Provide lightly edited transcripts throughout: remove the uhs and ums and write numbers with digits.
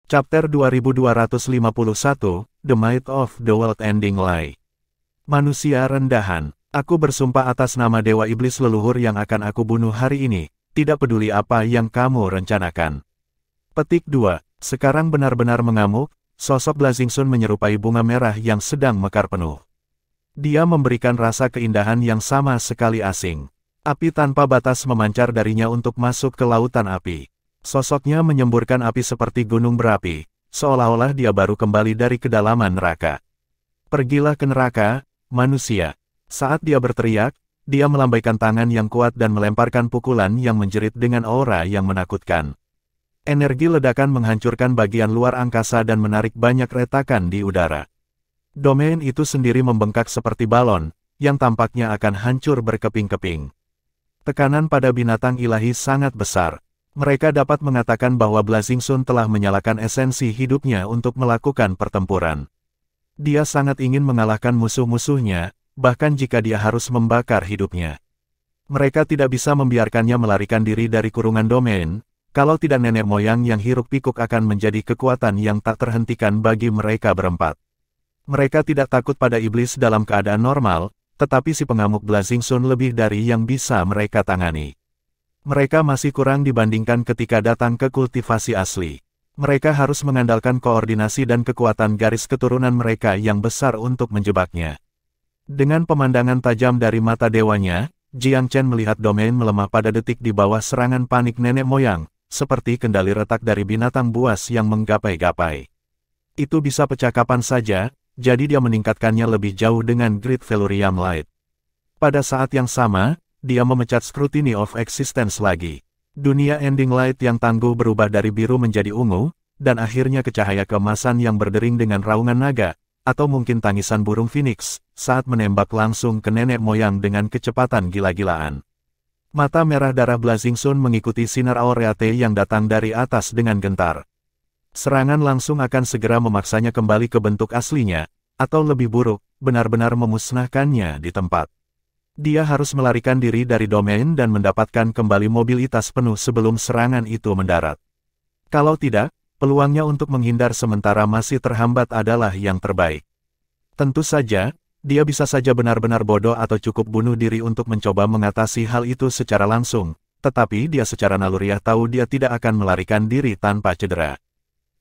Chapter 2251, The Might of the World Ending Lie. Manusia rendahan, aku bersumpah atas nama Dewa Iblis leluhur yang akan aku bunuh hari ini, tidak peduli apa yang kamu rencanakan. Petik 2, sekarang benar-benar mengamuk, sosok Blazing Sun menyerupai bunga merah yang sedang mekar penuh. Dia memberikan rasa keindahan yang sama sekali asing. Api tanpa batas memancar darinya untuk masuk ke lautan api. Sosoknya menyemburkan api seperti gunung berapi, seolah-olah dia baru kembali dari kedalaman neraka. Pergilah ke neraka, manusia. Saat dia berteriak, dia melambaikan tangan yang kuat dan melemparkan pukulan yang menjerit dengan aura yang menakutkan. Energi ledakan menghancurkan bagian luar angkasa dan menarik banyak retakan di udara. Domain itu sendiri membengkak seperti balon, yang tampaknya akan hancur berkeping-keping. Tekanan pada binatang ilahi sangat besar. Mereka dapat mengatakan bahwa Blazing Sun telah menyalakan esensi hidupnya untuk melakukan pertempuran. Dia sangat ingin mengalahkan musuh-musuhnya, bahkan jika dia harus membakar hidupnya. Mereka tidak bisa membiarkannya melarikan diri dari kurungan domain, kalau tidak nenek moyang yang hiruk-pikuk akan menjadi kekuatan yang tak terhentikan bagi mereka berempat. Mereka tidak takut pada iblis dalam keadaan normal, tetapi si pengamuk Blazing Sun lebih dari yang bisa mereka tangani. Mereka masih kurang dibandingkan ketika datang ke kultivasi asli. Mereka harus mengandalkan koordinasi dan kekuatan garis keturunan mereka yang besar untuk menjebaknya. Dengan pemandangan tajam dari mata dewanya, Jiang Chen melihat domain melemah pada detik di bawah serangan panik nenek moyang, seperti kendali retak dari binatang buas yang menggapai-gapai. Itu bisa pecah kapan saja, jadi dia meningkatkannya lebih jauh dengan Great Velurium Light. Pada saat yang sama, dia memecat Scrutiny of Existence lagi. Dunia Ending Light yang tangguh berubah dari biru menjadi ungu, dan akhirnya ke cahaya keemasan yang berdering dengan raungan naga, atau mungkin tangisan burung phoenix, saat menembak langsung ke nenek moyang dengan kecepatan gila-gilaan. Mata merah darah Blazing Sun mengikuti sinar Aureate yang datang dari atas dengan gentar. Serangan langsung akan segera memaksanya kembali ke bentuk aslinya, atau lebih buruk, benar-benar memusnahkannya di tempat. Dia harus melarikan diri dari domain dan mendapatkan kembali mobilitas penuh sebelum serangan itu mendarat. Kalau tidak, peluangnya untuk menghindar sementara masih terhambat adalah yang terbaik. Tentu saja, dia bisa saja benar-benar bodoh atau cukup bunuh diri untuk mencoba mengatasi hal itu secara langsung, tetapi dia secara naluriah tahu dia tidak akan melarikan diri tanpa cedera.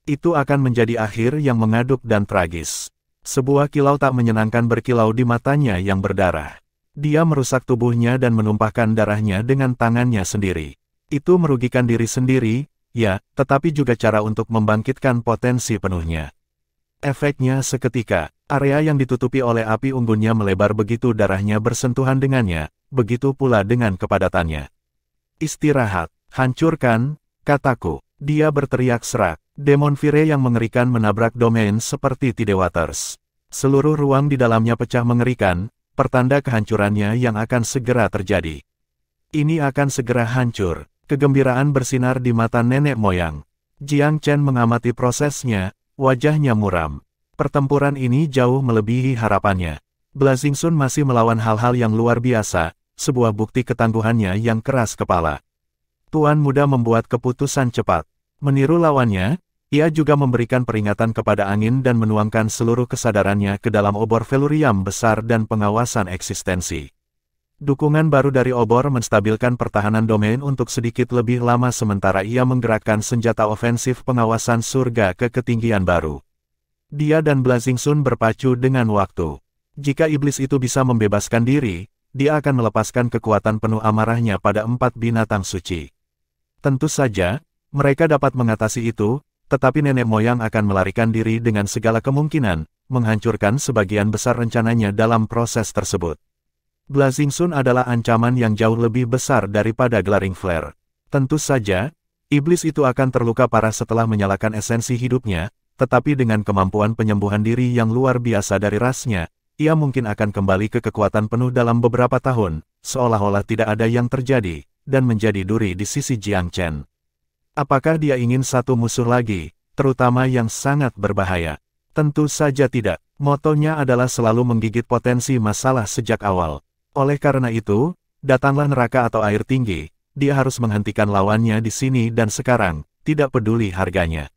Itu akan menjadi akhir yang mengaduk dan tragis. Sebuah kilau tak menyenangkan berkilau di matanya yang berdarah. Dia merusak tubuhnya dan menumpahkan darahnya dengan tangannya sendiri. Itu merugikan diri sendiri, ya, tetapi juga cara untuk membangkitkan potensi penuhnya. Efeknya seketika, area yang ditutupi oleh api unggunnya melebar begitu darahnya bersentuhan dengannya, begitu pula dengan kepadatannya. Istirahat, hancurkan, kataku, dia berteriak serak. Demon Fire yang mengerikan menabrak domain seperti Tidewaters. Seluruh ruang di dalamnya pecah mengerikan, pertanda kehancurannya yang akan segera terjadi. Ini akan segera hancur. Kegembiraan bersinar di mata nenek moyang. Jiang Chen mengamati prosesnya, wajahnya muram. Pertempuran ini jauh melebihi harapannya. Blazing Sun masih melawan hal-hal yang luar biasa, sebuah bukti ketangguhannya yang keras kepala. Tuan muda membuat keputusan cepat. Meniru lawannya, ia juga memberikan peringatan kepada angin dan menuangkan seluruh kesadarannya ke dalam obor velurium besar dan pengawasan eksistensi. Dukungan baru dari obor menstabilkan pertahanan domain untuk sedikit lebih lama sementara ia menggerakkan senjata ofensif pengawasan surga ke ketinggian baru. Dia dan Blazing Sun berpacu dengan waktu. Jika iblis itu bisa membebaskan diri, dia akan melepaskan kekuatan penuh amarahnya pada 4 binatang suci. Tentu saja, mereka dapat mengatasi itu, tetapi nenek moyang akan melarikan diri dengan segala kemungkinan, menghancurkan sebagian besar rencananya dalam proses tersebut. Blazing Sun adalah ancaman yang jauh lebih besar daripada Glaring Flare. Tentu saja, iblis itu akan terluka parah setelah menyalakan esensi hidupnya, tetapi dengan kemampuan penyembuhan diri yang luar biasa dari rasnya, ia mungkin akan kembali ke kekuatan penuh dalam beberapa tahun, seolah-olah tidak ada yang terjadi, dan menjadi duri di sisi Jiang Chen. Apakah dia ingin satu musuh lagi, terutama yang sangat berbahaya? Tentu saja tidak. Motonya adalah selalu menggigit potensi masalah sejak awal. Oleh karena itu, datanglah neraka atau air tinggi, dia harus menghentikan lawannya di sini dan sekarang, tidak peduli harganya.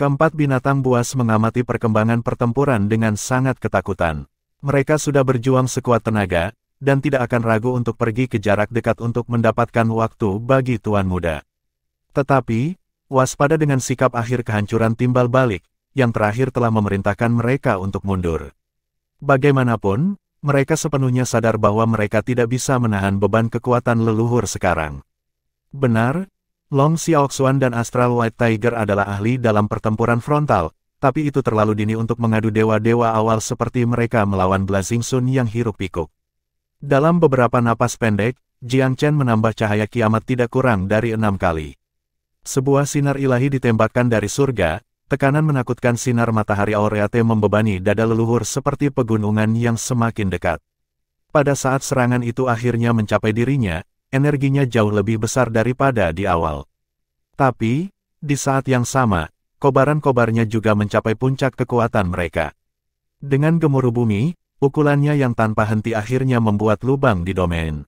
Keempat binatang buas mengamati perkembangan pertempuran dengan sangat ketakutan. Mereka sudah berjuang sekuat tenaga, dan tidak akan ragu untuk pergi ke jarak dekat untuk mendapatkan waktu bagi Tuan Muda. Tetapi, waspada dengan sikap akhir kehancuran timbal balik, yang terakhir telah memerintahkan mereka untuk mundur. Bagaimanapun, mereka sepenuhnya sadar bahwa mereka tidak bisa menahan beban kekuatan leluhur sekarang. Benar, Long Xiaoxuan dan Astral White Tiger adalah ahli dalam pertempuran frontal, tapi itu terlalu dini untuk mengadu dewa-dewa awal seperti mereka melawan Blazing Sun yang hiruk-pikuk. Dalam beberapa napas pendek, Jiang Chen menambah cahaya kiamat tidak kurang dari 6 kali. Sebuah sinar ilahi ditembakkan dari surga, tekanan menakutkan sinar matahari Aureate membebani dada leluhur seperti pegunungan yang semakin dekat. Pada saat serangan itu akhirnya mencapai dirinya, energinya jauh lebih besar daripada di awal. Tapi, di saat yang sama, kobaran-kobarnya juga mencapai puncak kekuatan mereka. Dengan gemuruh bumi, pukulannya yang tanpa henti akhirnya membuat lubang di domain.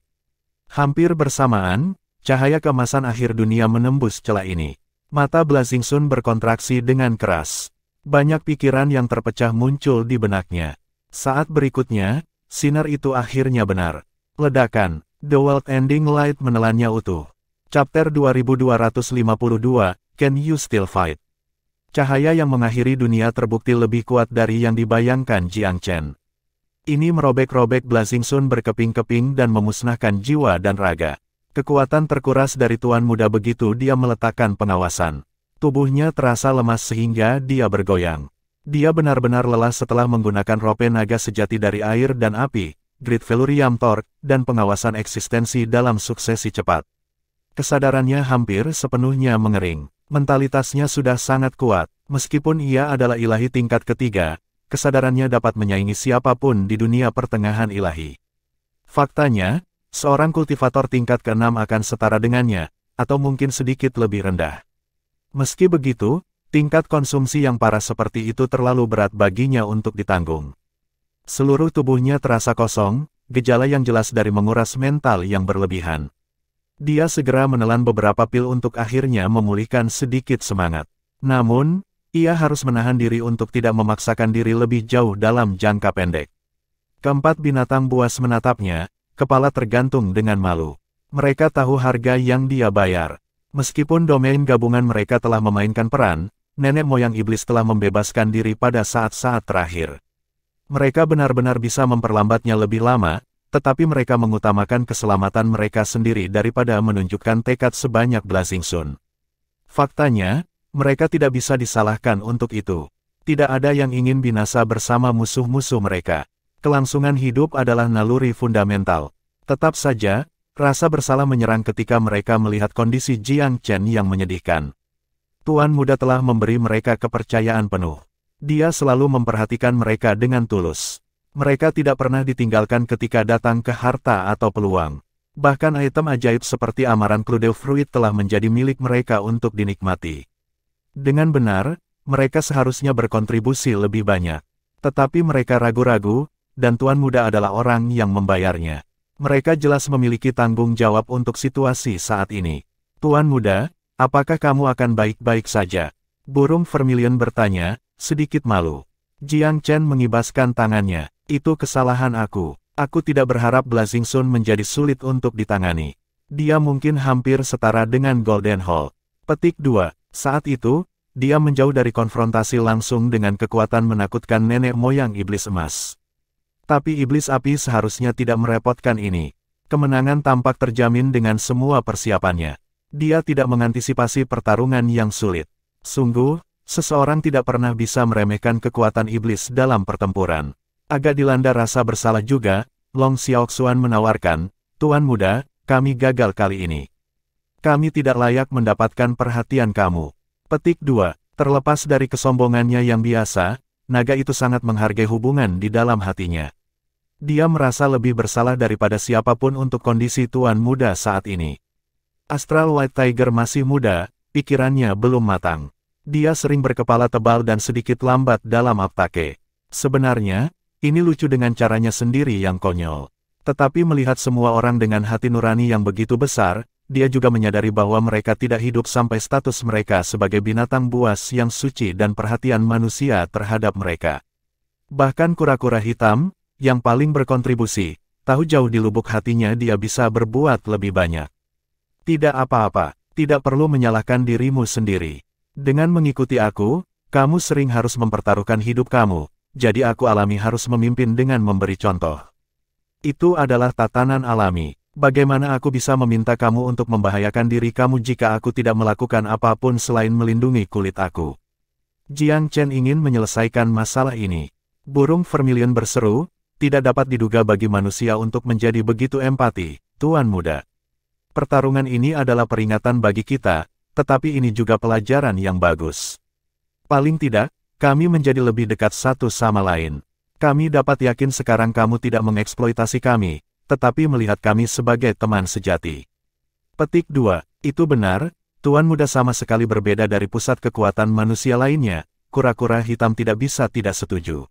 Hampir bersamaan, cahaya keemasan akhir dunia menembus celah ini. Mata Blazing Sun berkontraksi dengan keras. Banyak pikiran yang terpecah muncul di benaknya. Saat berikutnya, sinar itu akhirnya benar. Ledakan. The World Ending Light menelannya utuh. Chapter 2252, Can You Still Fight? Cahaya yang mengakhiri dunia terbukti lebih kuat dari yang dibayangkan Jiang Chen. Ini merobek-robek Blazing Sun berkeping-keping dan memusnahkan jiwa dan raga. Kekuatan terkuras dari Tuan Muda begitu dia meletakkan pengawasan. Tubuhnya terasa lemas sehingga dia bergoyang. Dia benar-benar lelah setelah menggunakan rope naga sejati dari air dan api, Great Velurium Torque, dan pengawasan eksistensi dalam suksesi cepat. Kesadarannya hampir sepenuhnya mengering. Mentalitasnya sudah sangat kuat. Meskipun ia adalah ilahi tingkat ketiga, kesadarannya dapat menyaingi siapapun di dunia pertengahan ilahi. Faktanya, seorang kultivator tingkat ke-6 akan setara dengannya, atau mungkin sedikit lebih rendah. Meski begitu, tingkat konsumsi yang parah seperti itu terlalu berat baginya untuk ditanggung. Seluruh tubuhnya terasa kosong, gejala yang jelas dari menguras mental yang berlebihan. Dia segera menelan beberapa pil untuk akhirnya memulihkan sedikit semangat. Namun, ia harus menahan diri untuk tidak memaksakan diri lebih jauh dalam jangka pendek. Keempat binatang buas menatapnya, kepala tergantung dengan malu. Mereka tahu harga yang dia bayar. Meskipun domain gabungan mereka telah memainkan peran, nenek moyang iblis telah membebaskan diri pada saat-saat terakhir. Mereka benar-benar bisa memperlambatnya lebih lama, tetapi mereka mengutamakan keselamatan mereka sendiri daripada menunjukkan tekad sebanyak Blazing Sun. Faktanya, mereka tidak bisa disalahkan untuk itu. Tidak ada yang ingin binasa bersama musuh-musuh mereka. Kelangsungan hidup adalah naluri fundamental. Tetap saja, rasa bersalah menyerang ketika mereka melihat kondisi Jiang Chen yang menyedihkan. Tuan Muda telah memberi mereka kepercayaan penuh. Dia selalu memperhatikan mereka dengan tulus. Mereka tidak pernah ditinggalkan ketika datang ke harta atau peluang. Bahkan item ajaib seperti amaran Clouded Fruit telah menjadi milik mereka untuk dinikmati. Dengan benar, mereka seharusnya berkontribusi lebih banyak. Tetapi mereka ragu-ragu, dan Tuan Muda adalah orang yang membayarnya. Mereka jelas memiliki tanggung jawab untuk situasi saat ini. Tuan Muda, apakah kamu akan baik-baik saja? Burung Vermilion bertanya, sedikit malu. Jiang Chen mengibaskan tangannya. Itu kesalahan aku. Aku tidak berharap Blazing Sun menjadi sulit untuk ditangani. Dia mungkin hampir setara dengan Golden Hall. Petik 2. Saat itu, dia menjauh dari konfrontasi langsung dengan kekuatan menakutkan nenek moyang iblis emas. Tapi iblis api seharusnya tidak merepotkan ini. Kemenangan tampak terjamin dengan semua persiapannya. Dia tidak mengantisipasi pertarungan yang sulit. Sungguh, seseorang tidak pernah bisa meremehkan kekuatan iblis dalam pertempuran. Agak dilanda rasa bersalah juga, Long Xiaoxuan menawarkan, Tuan Muda, kami gagal kali ini. Kami tidak layak mendapatkan perhatian kamu. Petik 2. Terlepas dari kesombongannya yang biasa, naga itu sangat menghargai hubungan di dalam hatinya. Dia merasa lebih bersalah daripada siapapun untuk kondisi Tuan Muda saat ini. Astral White Tiger masih muda, pikirannya belum matang. Dia sering berkepala tebal dan sedikit lambat dalam aptake. Sebenarnya, ini lucu dengan caranya sendiri yang konyol. Tetapi melihat semua orang dengan hati nurani yang begitu besar, dia juga menyadari bahwa mereka tidak hidup sampai status mereka sebagai binatang buas yang suci dan perhatian manusia terhadap mereka. Bahkan kura-kura hitam, yang paling berkontribusi, tahu jauh di lubuk hatinya dia bisa berbuat lebih banyak. Tidak apa-apa, tidak perlu menyalahkan dirimu sendiri. Dengan mengikuti aku, kamu sering harus mempertaruhkan hidup kamu, jadi aku alami harus memimpin dengan memberi contoh. Itu adalah tatanan alami. Bagaimana aku bisa meminta kamu untuk membahayakan diri kamu jika aku tidak melakukan apapun selain melindungi kulit aku? Jiang Chen ingin menyelesaikan masalah ini. Burung vermilion berseru, tidak dapat diduga bagi manusia untuk menjadi begitu empati, Tuan Muda. Pertarungan ini adalah peringatan bagi kita, tetapi ini juga pelajaran yang bagus. Paling tidak, kami menjadi lebih dekat satu sama lain. Kami dapat yakin sekarang kamu tidak mengeksploitasi kami, tetapi melihat kami sebagai teman sejati. Petik 2. Itu benar, Tuan Muda sama sekali berbeda dari pusat kekuatan manusia lainnya, kura-kura hitam tidak bisa tidak setuju.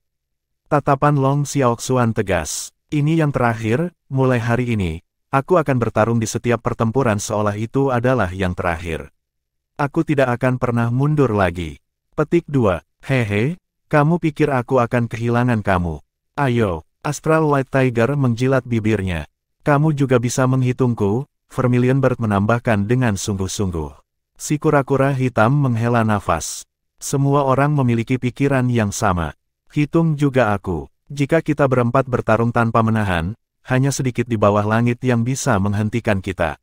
Tatapan Long Xiaoxuan tegas. Ini yang terakhir, mulai hari ini, aku akan bertarung di setiap pertempuran seolah itu adalah yang terakhir. Aku tidak akan pernah mundur lagi. Petik 2. Hehe, kamu pikir aku akan kehilangan kamu? Ayo. Astral White Tiger menjilat bibirnya. Kamu juga bisa menghitungku, Vermilion Bird menambahkan dengan sungguh-sungguh. Si kura-kura hitam menghela nafas. Semua orang memiliki pikiran yang sama. Hitung juga aku. Jika kita berempat bertarung tanpa menahan, hanya sedikit di bawah langit yang bisa menghentikan kita.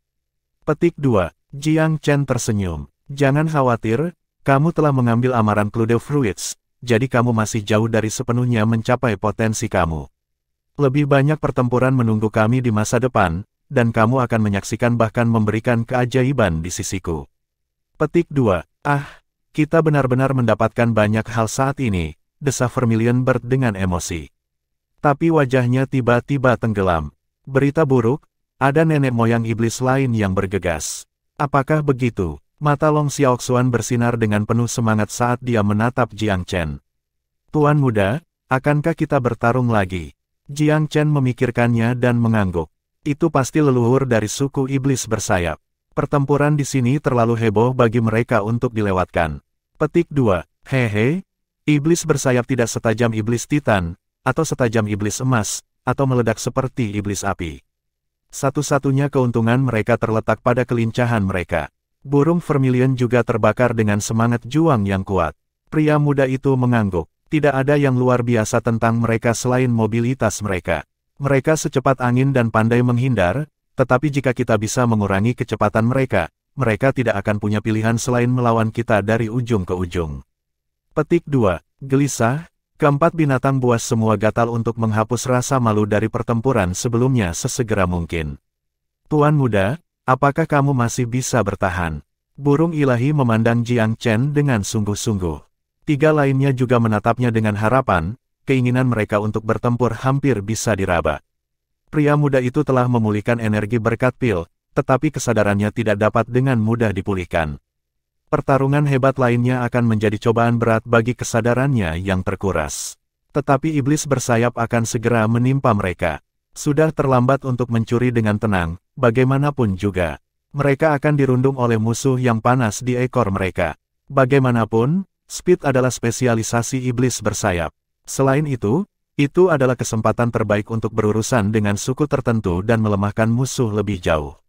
Petik 2. Jiang Chen tersenyum. Jangan khawatir, kamu telah mengambil amaran Cloud Fruits, jadi kamu masih jauh dari sepenuhnya mencapai potensi kamu. Lebih banyak pertempuran menunggu kami di masa depan, dan kamu akan menyaksikan bahkan memberikan keajaiban di sisiku. Petik 2. Kita benar-benar mendapatkan banyak hal saat ini, desa Vermilion Bird dengan emosi. Tapi wajahnya tiba-tiba tenggelam. Berita buruk, ada nenek moyang iblis lain yang bergegas. Apakah begitu? Mata Long Xiaoxuan bersinar dengan penuh semangat saat dia menatap Jiang Chen. Tuan Muda, akankah kita bertarung lagi? Jiang Chen memikirkannya dan mengangguk. Itu pasti leluhur dari suku iblis bersayap. Pertempuran di sini terlalu heboh bagi mereka untuk dilewatkan. Petik 2. Hehe, iblis bersayap tidak setajam iblis Titan, atau setajam iblis emas, atau meledak seperti iblis api. Satu-satunya keuntungan mereka terletak pada kelincahan mereka. Burung vermilion juga terbakar dengan semangat juang yang kuat. Pria muda itu mengangguk. Tidak ada yang luar biasa tentang mereka selain mobilitas mereka. Mereka secepat angin dan pandai menghindar, tetapi jika kita bisa mengurangi kecepatan mereka, mereka tidak akan punya pilihan selain melawan kita dari ujung ke ujung. Petik 2. Gelisah, keempat binatang buas semua gatal untuk menghapus rasa malu dari pertempuran sebelumnya sesegera mungkin. Tuan Muda, apakah kamu masih bisa bertahan? Burung ilahi memandang Jiang Chen dengan sungguh-sungguh. Tiga lainnya juga menatapnya dengan harapan, keinginan mereka untuk bertempur hampir bisa diraba. Pria muda itu telah memulihkan energi berkat pil, tetapi kesadarannya tidak dapat dengan mudah dipulihkan. Pertarungan hebat lainnya akan menjadi cobaan berat bagi kesadarannya yang terkuras. Tetapi iblis bersayap akan segera menimpa mereka. Sudah terlambat untuk mencuri dengan tenang, bagaimanapun juga. Mereka akan dirundung oleh musuh yang panas di ekor mereka. Bagaimanapun, Speed adalah spesialisasi iblis bersayap. Selain itu adalah kesempatan terbaik untuk berurusan dengan suku tertentu dan melemahkan musuh lebih jauh.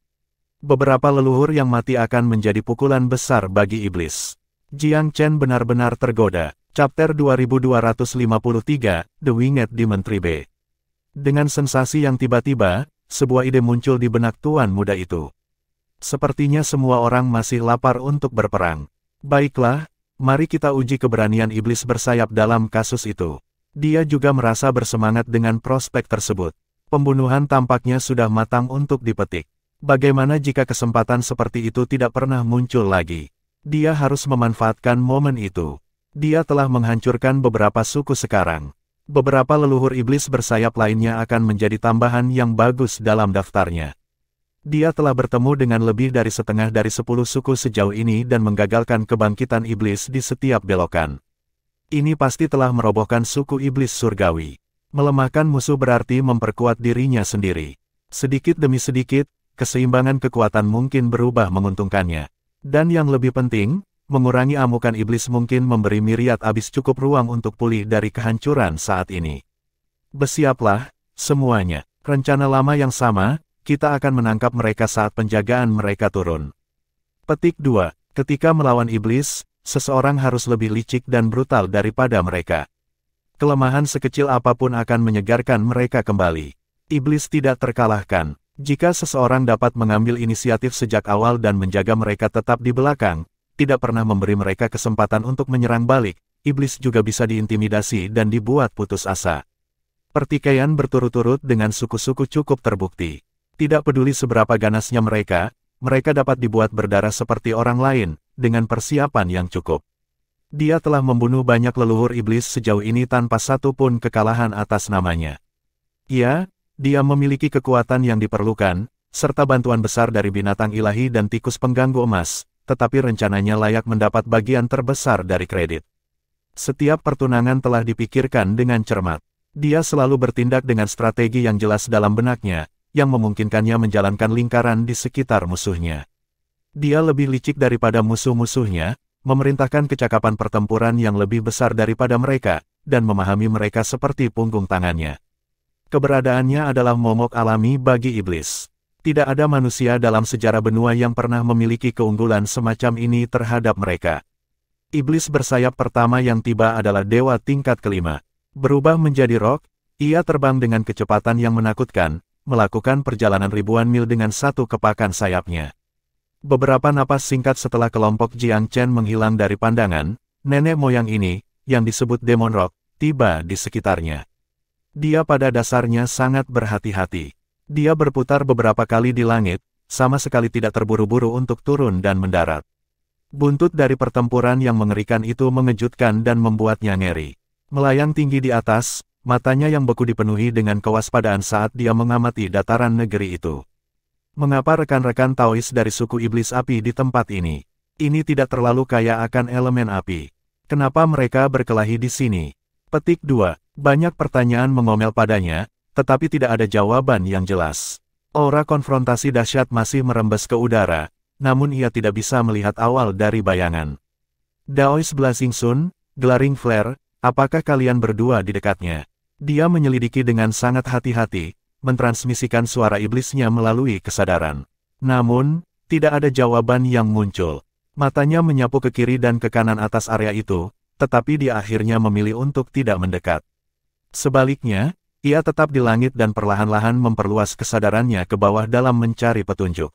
Beberapa leluhur yang mati akan menjadi pukulan besar bagi iblis. Jiang Chen benar-benar tergoda. Chapter 2253, The Winged Demon Tribe. Dengan sensasi yang tiba-tiba, sebuah ide muncul di benak Tuan Muda itu. Sepertinya semua orang masih lapar untuk berperang. Baiklah, mari kita uji keberanian iblis bersayap dalam kasus itu. Dia juga merasa bersemangat dengan prospek tersebut. Pembunuhan tampaknya sudah matang untuk dipetik. Bagaimana jika kesempatan seperti itu tidak pernah muncul lagi? Dia harus memanfaatkan momen itu. Dia telah menghancurkan beberapa suku sekarang. Beberapa leluhur iblis bersayap lainnya akan menjadi tambahan yang bagus dalam daftarnya. Dia telah bertemu dengan lebih dari setengah dari 10 suku sejauh ini dan menggagalkan kebangkitan iblis di setiap belokan. Ini pasti telah merobohkan suku iblis surgawi. Melemahkan musuh berarti memperkuat dirinya sendiri. Sedikit demi sedikit, keseimbangan kekuatan mungkin berubah menguntungkannya. Dan yang lebih penting, mengurangi amukan iblis mungkin memberi Myriad Abyss cukup ruang untuk pulih dari kehancuran saat ini. Bersiaplah, semuanya. Rencana lama yang sama, kita akan menangkap mereka saat penjagaan mereka turun. Petik 2. Ketika melawan iblis, seseorang harus lebih licik dan brutal daripada mereka. Kelemahan sekecil apapun akan menyegarkan mereka kembali. Iblis tidak terkalahkan. Jika seseorang dapat mengambil inisiatif sejak awal dan menjaga mereka tetap di belakang, tidak pernah memberi mereka kesempatan untuk menyerang balik, iblis juga bisa diintimidasi dan dibuat putus asa. Pertikaian berturut-turut dengan suku-suku cukup terbukti. Tidak peduli seberapa ganasnya mereka dapat dibuat berdarah seperti orang lain, dengan persiapan yang cukup. Dia telah membunuh banyak leluhur iblis sejauh ini tanpa satu pun kekalahan atas namanya. Dia memiliki kekuatan yang diperlukan, serta bantuan besar dari binatang ilahi dan tikus pengganggu emas, tetapi rencananya layak mendapat bagian terbesar dari kredit. Setiap pertunangan telah dipikirkan dengan cermat. Dia selalu bertindak dengan strategi yang jelas dalam benaknya, yang memungkinkannya menjalankan lingkaran di sekitar musuhnya. Dia lebih licik daripada musuh-musuhnya, memerintahkan kecakapan pertempuran yang lebih besar daripada mereka, dan memahami mereka seperti punggung tangannya. Keberadaannya adalah momok alami bagi iblis. Tidak ada manusia dalam sejarah benua yang pernah memiliki keunggulan semacam ini terhadap mereka. Iblis bersayap pertama yang tiba adalah dewa tingkat kelima. Berubah menjadi roh, ia terbang dengan kecepatan yang menakutkan, melakukan perjalanan ribuan mil dengan satu kepakan sayapnya. Beberapa napas singkat setelah kelompok Jiang Chen menghilang dari pandangan, nenek moyang ini, yang disebut Demon Rock, tiba di sekitarnya. Dia pada dasarnya sangat berhati-hati. Dia berputar beberapa kali di langit, sama sekali tidak terburu-buru untuk turun dan mendarat. Buntut dari pertempuran yang mengerikan itu mengejutkan dan membuatnya ngeri. Melayang tinggi di atas, matanya yang beku dipenuhi dengan kewaspadaan saat dia mengamati dataran negeri itu. Mengapa rekan-rekan Taois dari suku iblis api di tempat ini? Ini tidak terlalu kaya akan elemen api. Kenapa mereka berkelahi di sini? Petik 2. Banyak pertanyaan mengomel padanya, tetapi tidak ada jawaban yang jelas. Aura konfrontasi dahsyat masih merembes ke udara, namun ia tidak bisa melihat awal dari bayangan. Daois Blazing Sun, Glaring Flare, apakah kalian berdua di dekatnya? Dia menyelidiki dengan sangat hati-hati, mentransmisikan suara iblisnya melalui kesadaran. Namun, tidak ada jawaban yang muncul. Matanya menyapu ke kiri dan ke kanan atas area itu, tetapi dia akhirnya memilih untuk tidak mendekat. Sebaliknya, ia tetap di langit dan perlahan-lahan memperluas kesadarannya ke bawah dalam mencari petunjuk.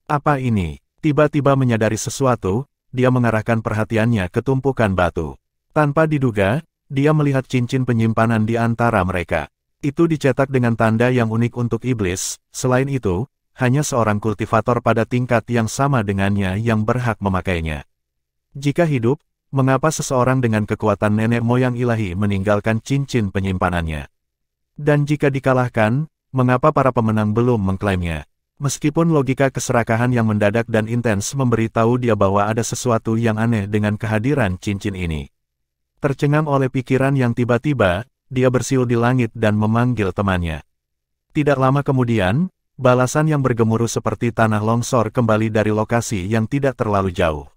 Apa ini? Tiba-tiba menyadari sesuatu, dia mengarahkan perhatiannya ke tumpukan batu. Tanpa diduga, dia melihat cincin penyimpanan di antara mereka. Itu dicetak dengan tanda yang unik untuk iblis, selain itu, hanya seorang kultivator pada tingkat yang sama dengannya yang berhak memakainya. Jika hidup, mengapa seseorang dengan kekuatan nenek moyang ilahi meninggalkan cincin penyimpanannya? Dan jika dikalahkan, mengapa para pemenang belum mengklaimnya? Meskipun logika keserakahan yang mendadak dan intens memberitahu dia bahwa ada sesuatu yang aneh dengan kehadiran cincin ini. Tercengang oleh pikiran yang tiba-tiba, dia bersiul di langit dan memanggil temannya. Tidak lama kemudian, balasan yang bergemuruh seperti tanah longsor kembali dari lokasi yang tidak terlalu jauh.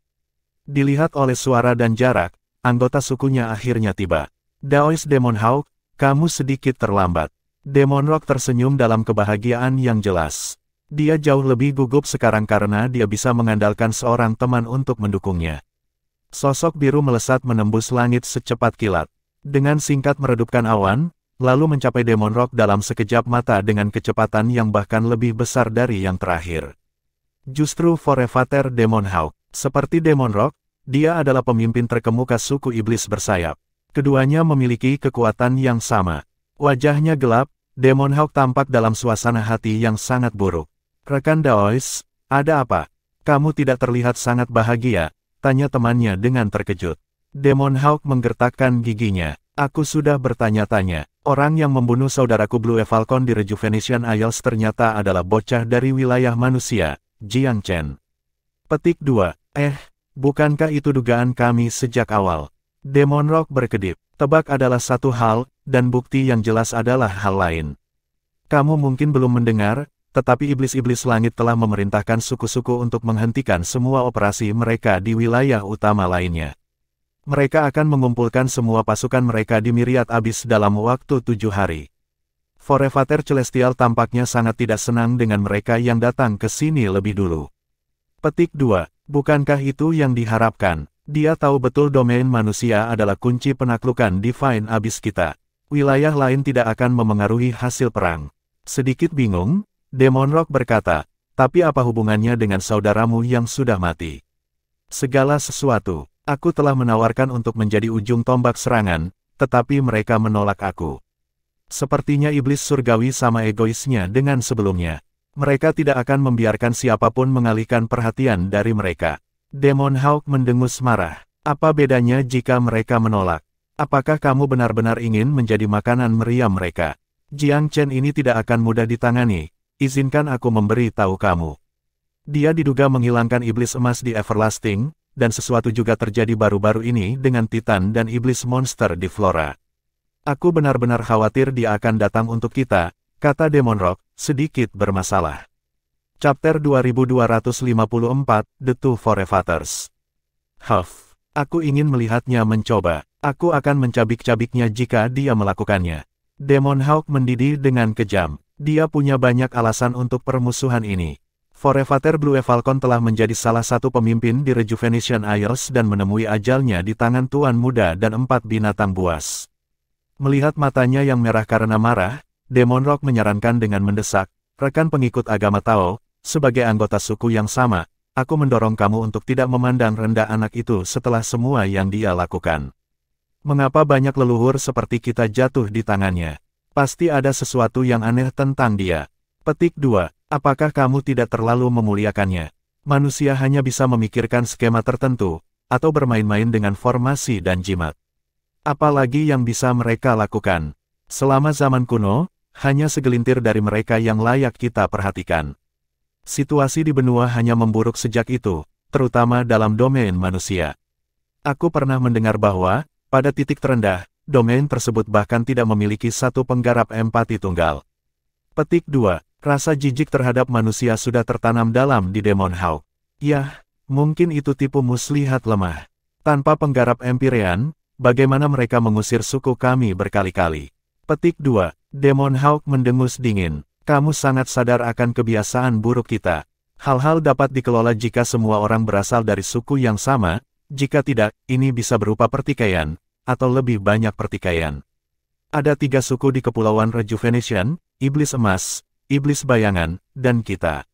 Dilihat oleh suara dan jarak, anggota sukunya akhirnya tiba. Daois Demon Hawk, kamu sedikit terlambat. Demon Rock tersenyum dalam kebahagiaan yang jelas. Dia jauh lebih gugup sekarang karena dia bisa mengandalkan seorang teman untuk mendukungnya. Sosok biru melesat menembus langit secepat kilat. Dengan singkat meredupkan awan, lalu mencapai Demon Rock dalam sekejap mata dengan kecepatan yang bahkan lebih besar dari yang terakhir. Justru Forevater Demon Hawk. Seperti Demon Rock, dia adalah pemimpin terkemuka suku iblis bersayap. Keduanya memiliki kekuatan yang sama. Wajahnya gelap, Demon Hawk tampak dalam suasana hati yang sangat buruk. Rekan Daois, ada apa? Kamu tidak terlihat sangat bahagia, tanya temannya dengan terkejut. Demon Hawk menggertakkan giginya. Aku sudah bertanya-tanya, orang yang membunuh saudaraku Blue Falcon di Rejuvenation Isles ternyata adalah bocah dari wilayah manusia, Jiang Chen. Petik 2. Bukankah itu dugaan kami sejak awal? Demon Rock berkedip. Tebak adalah satu hal, dan bukti yang jelas adalah hal lain. Kamu mungkin belum mendengar, tetapi iblis-iblis langit telah memerintahkan suku-suku untuk menghentikan semua operasi mereka di wilayah utama lainnya. Mereka akan mengumpulkan semua pasukan mereka di Myriad Abyss dalam waktu 7 hari. Forefather Celestial tampaknya sangat tidak senang dengan mereka yang datang ke sini lebih dulu. Petik 2. Bukankah itu yang diharapkan? Dia tahu betul domain manusia adalah kunci penaklukan Divine Abyss kita. Wilayah lain tidak akan memengaruhi hasil perang. Sedikit bingung, Demon Rock berkata, tapi apa hubungannya dengan saudaramu yang sudah mati? Segala sesuatu. Aku telah menawarkan untuk menjadi ujung tombak serangan, tetapi mereka menolak aku. Sepertinya iblis surgawi sama egoisnya dengan sebelumnya. Mereka tidak akan membiarkan siapapun mengalihkan perhatian dari mereka. Demon Hawk mendengus marah. Apa bedanya jika mereka menolak? Apakah kamu benar-benar ingin menjadi makanan meriam mereka? Jiang Chen ini tidak akan mudah ditangani. Izinkan aku memberi tahu kamu. Dia diduga menghilangkan iblis emas di Everlasting, dan sesuatu juga terjadi baru-baru ini dengan Titan dan iblis monster di Flora. Aku benar-benar khawatir dia akan datang untuk kita, kata Demon Rock, sedikit bermasalah. Chapter 2254, The Two Forefathers. Huff, aku ingin melihatnya mencoba. Aku akan mencabik-cabiknya jika dia melakukannya. Demon Hawk mendidih dengan kejam. Dia punya banyak alasan untuk permusuhan ini. Forefather Blue Falcon telah menjadi salah satu pemimpin di Rejuvenation Isles dan menemui ajalnya di tangan Tuan Muda dan 4 binatang buas. Melihat matanya yang merah karena marah, Demon Rock menyarankan dengan mendesak, rekan pengikut agama Tao, sebagai anggota suku yang sama, aku mendorong kamu untuk tidak memandang rendah anak itu setelah semua yang dia lakukan. Mengapa banyak leluhur seperti kita jatuh di tangannya? Pasti ada sesuatu yang aneh tentang dia. Petik 2. Apakah kamu tidak terlalu memuliakannya? Manusia hanya bisa memikirkan skema tertentu, atau bermain-main dengan formasi dan jimat. Apalagi yang bisa mereka lakukan? Selama zaman kuno, hanya segelintir dari mereka yang layak kita perhatikan. Situasi di benua hanya memburuk sejak itu, terutama dalam domain manusia. Aku pernah mendengar bahwa, pada titik terendah, domain tersebut bahkan tidak memiliki satu penggarap empati tunggal. Petik 2. Rasa jijik terhadap manusia sudah tertanam dalam di Demon Hawk. Yah, mungkin itu tipu muslihat lemah. Tanpa penggarap Empyrean, bagaimana mereka mengusir suku kami berkali-kali? Petik 2. Demon Hawk mendengus dingin. Kamu sangat sadar akan kebiasaan buruk kita. Hal-hal dapat dikelola jika semua orang berasal dari suku yang sama, jika tidak, ini bisa berupa pertikaian, atau lebih banyak pertikaian. Ada 3 suku di Kepulauan Rejuvenation, Iblis Emas, Iblis Bayangan, dan kita.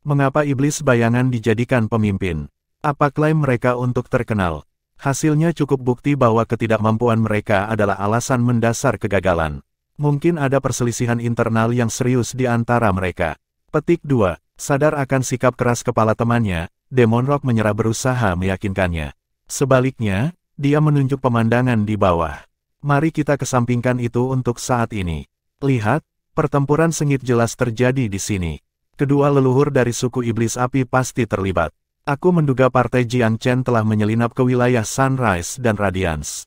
Mengapa Iblis Bayangan dijadikan pemimpin? Apa klaim mereka untuk terkenal? Hasilnya cukup bukti bahwa ketidakmampuan mereka adalah alasan mendasar kegagalan. Mungkin ada perselisihan internal yang serius di antara mereka. Petik 2. Sadar akan sikap keras kepala temannya, Demon Rock menyerah berusaha meyakinkannya. Sebaliknya, dia menunjuk pemandangan di bawah. Mari kita kesampingkan itu untuk saat ini. Lihat, pertempuran sengit jelas terjadi di sini. Kedua leluhur dari suku Iblis Api pasti terlibat. Aku menduga partai Jiang Chen telah menyelinap ke wilayah Sunrise dan Radiance.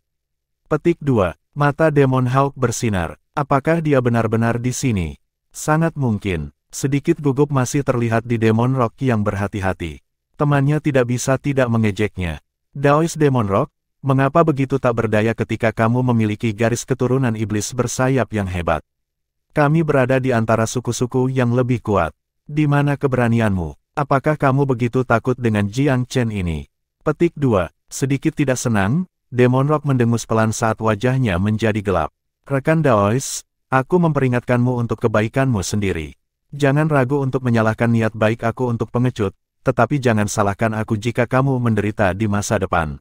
Petik 2. Mata Demon Hawk bersinar. Apakah dia benar-benar di sini? Sangat mungkin. Sedikit gugup masih terlihat di Demon Rock yang berhati-hati. Temannya tidak bisa tidak mengejeknya. Daois Demon Rock, mengapa begitu tak berdaya ketika kamu memiliki garis keturunan iblis bersayap yang hebat? Kami berada di antara suku-suku yang lebih kuat. Di mana keberanianmu? Apakah kamu begitu takut dengan Jiang Chen ini? Petik 2. Sedikit tidak senang, Demon Rock mendengus pelan saat wajahnya menjadi gelap. Rekan Daois, aku memperingatkanmu untuk kebaikanmu sendiri. Jangan ragu untuk menyalahkan niat baik aku untuk pengecut, tetapi jangan salahkan aku jika kamu menderita di masa depan.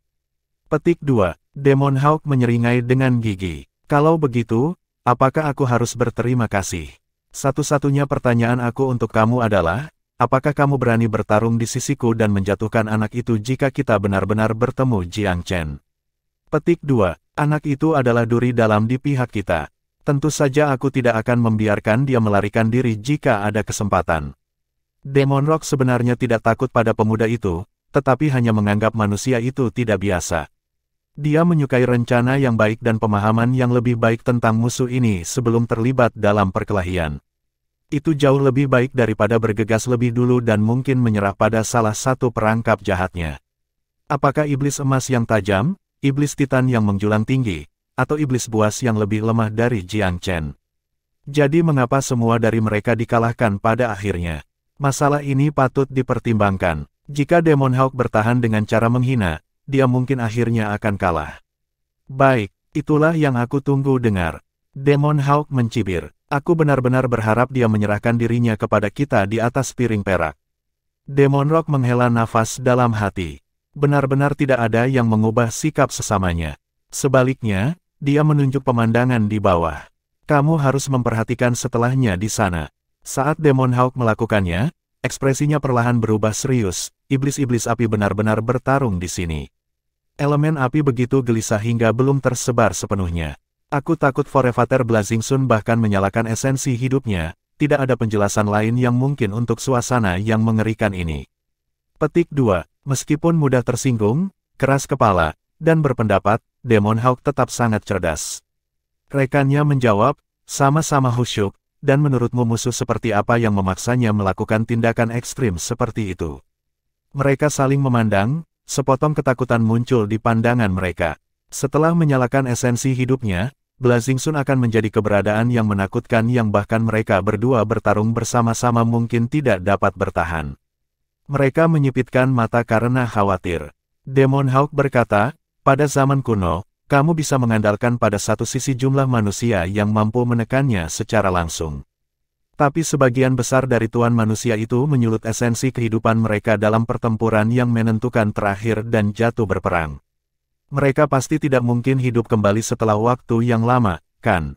Petik 2. Demon Hawk menyeringai dengan gigi. Kalau begitu, apakah aku harus berterima kasih? Satu-satunya pertanyaan aku untuk kamu adalah, apakah kamu berani bertarung di sisiku dan menjatuhkan anak itu jika kita benar-benar bertemu Jiang Chen? Petik 2. Anak itu adalah duri dalam di pihak kita. Tentu saja aku tidak akan membiarkan dia melarikan diri jika ada kesempatan. Demon Rock sebenarnya tidak takut pada pemuda itu, tetapi hanya menganggap manusia itu tidak biasa. Dia menyukai rencana yang baik dan pemahaman yang lebih baik tentang musuh ini sebelum terlibat dalam perkelahian. Itu jauh lebih baik daripada bergegas lebih dulu dan mungkin menyerah pada salah satu perangkap jahatnya. Apakah iblis emas yang tajam, iblis titan yang menjulang tinggi, atau iblis buas yang lebih lemah dari Jiang Chen? Jadi mengapa semua dari mereka dikalahkan pada akhirnya? Masalah ini patut dipertimbangkan. Jika Demon Hawk bertahan dengan cara menghina, dia mungkin akhirnya akan kalah. Baik, itulah yang aku tunggu dengar. Demon Hawk mencibir. Aku benar-benar berharap dia menyerahkan dirinya kepada kita di atas piring perak. Demon Rock menghela nafas dalam hati. Benar-benar tidak ada yang mengubah sikap sesamanya. Sebaliknya, dia menunjuk pemandangan di bawah. Kamu harus memperhatikan setelahnya di sana. Saat Demon Hawk melakukannya, ekspresinya perlahan berubah serius. Iblis-iblis api benar-benar bertarung di sini. Elemen api begitu gelisah hingga belum tersebar sepenuhnya. Aku takut Forefather Blazing Sun bahkan menyalakan esensi hidupnya, tidak ada penjelasan lain yang mungkin untuk suasana yang mengerikan ini. Petik 2. Meskipun mudah tersinggung, keras kepala, dan berpendapat, Demon Hawk tetap sangat cerdas. Rekannya menjawab, sama-sama khusyuk, dan menurutmu musuh seperti apa yang memaksanya melakukan tindakan ekstrim seperti itu? Mereka saling memandang, sepotong ketakutan muncul di pandangan mereka. Setelah menyalakan esensi hidupnya, Blazing Sun akan menjadi keberadaan yang menakutkan yang bahkan mereka berdua bertarung bersama-sama mungkin tidak dapat bertahan. Mereka menyipitkan mata karena khawatir. Demon Hawk berkata, pada zaman kuno, kamu bisa mengandalkan pada satu sisi jumlah manusia yang mampu menekannya secara langsung. Tapi sebagian besar dari tuan manusia itu menyulut esensi kehidupan mereka dalam pertempuran yang menentukan terakhir dan jatuh berperang. Mereka pasti tidak mungkin hidup kembali setelah waktu yang lama, kan?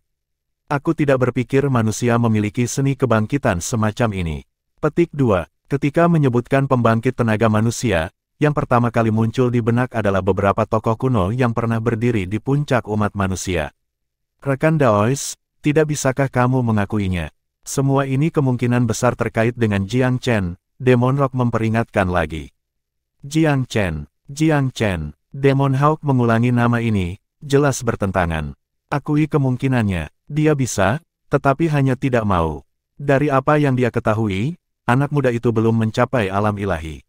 Aku tidak berpikir manusia memiliki seni kebangkitan semacam ini. Petik 2. Ketika menyebutkan pembangkit tenaga manusia, yang pertama kali muncul di benak adalah beberapa tokoh kuno yang pernah berdiri di puncak umat manusia. Rekan Daois, tidak bisakah kamu mengakuinya? Semua ini kemungkinan besar terkait dengan Jiang Chen, Demon Rock memperingatkan lagi. Jiang Chen, Jiang Chen. Demon Hawk mengulangi nama ini, jelas bertentangan. Akui kemungkinannya, dia bisa, tetapi hanya tidak mau. Dari apa yang dia ketahui, anak muda itu belum mencapai alam ilahi.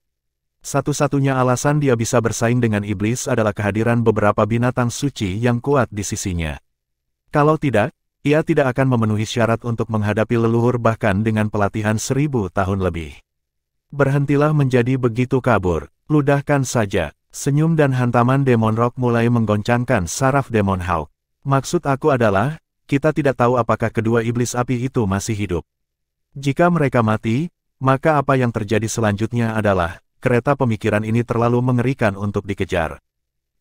Satu-satunya alasan dia bisa bersaing dengan iblis adalah kehadiran beberapa binatang suci yang kuat di sisinya. Kalau tidak, ia tidak akan memenuhi syarat untuk menghadapi leluhur bahkan dengan pelatihan 1000 tahun lebih. Berhentilah menjadi begitu kabur, ludahkan saja. Senyum dan hantaman Demon Rock mulai menggoncangkan saraf Demon Hawk. Maksud aku adalah, kita tidak tahu apakah kedua iblis api itu masih hidup. Jika mereka mati, maka apa yang terjadi selanjutnya adalah, kereta pemikiran ini terlalu mengerikan untuk dikejar.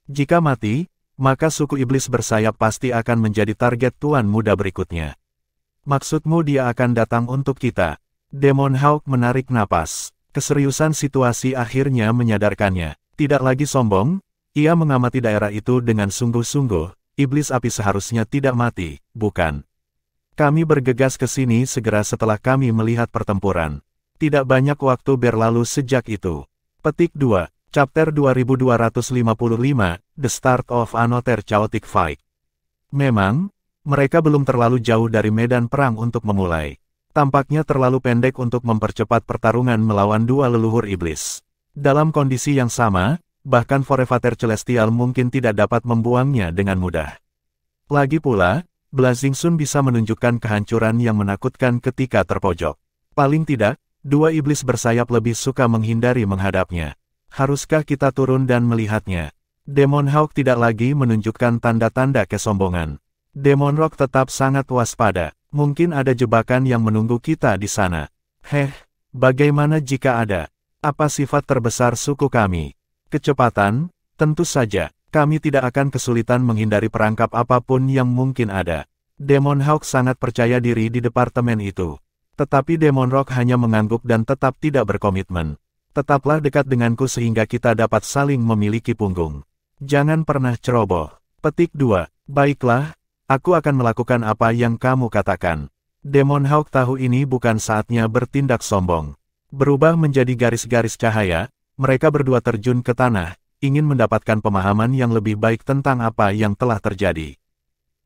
Jika mati, maka suku iblis bersayap pasti akan menjadi target tuan muda berikutnya. Maksudmu dia akan datang untuk kita? Demon Hawk menarik napas. Keseriusan situasi akhirnya menyadarkannya. Tidak lagi sombong, ia mengamati daerah itu dengan sungguh-sungguh. Iblis api seharusnya tidak mati, bukan? Kami bergegas ke sini segera setelah kami melihat pertempuran. Tidak banyak waktu berlalu sejak itu. Petik 2, Chapter 2255, The Start of Another Chaotic Fight. Memang, mereka belum terlalu jauh dari medan perang untuk memulai. Tampaknya terlalu pendek untuk mempercepat pertarungan melawan dua leluhur iblis. Dalam kondisi yang sama, bahkan Forefather Celestial mungkin tidak dapat membuangnya dengan mudah. Lagi pula, Blazing Sun bisa menunjukkan kehancuran yang menakutkan ketika terpojok. Paling tidak, dua iblis bersayap lebih suka menghindari menghadapnya. Haruskah kita turun dan melihatnya? Demon Hawk tidak lagi menunjukkan tanda-tanda kesombongan. Demon Rock tetap sangat waspada. Mungkin ada jebakan yang menunggu kita di sana. Bagaimana jika ada? Apa sifat terbesar suku kami? Kecepatan? Tentu saja, kami tidak akan kesulitan menghindari perangkap apapun yang mungkin ada. Demon Hawk sangat percaya diri di departemen itu. Tetapi Demon Rock hanya mengangguk dan tetap tidak berkomitmen. Tetaplah dekat denganku sehingga kita dapat saling memiliki punggung. Jangan pernah ceroboh. Petik 2. Baiklah, aku akan melakukan apa yang kamu katakan. Demon Hawk tahu ini bukan saatnya bertindak sombong. Berubah menjadi garis-garis cahaya, mereka berdua terjun ke tanah, ingin mendapatkan pemahaman yang lebih baik tentang apa yang telah terjadi.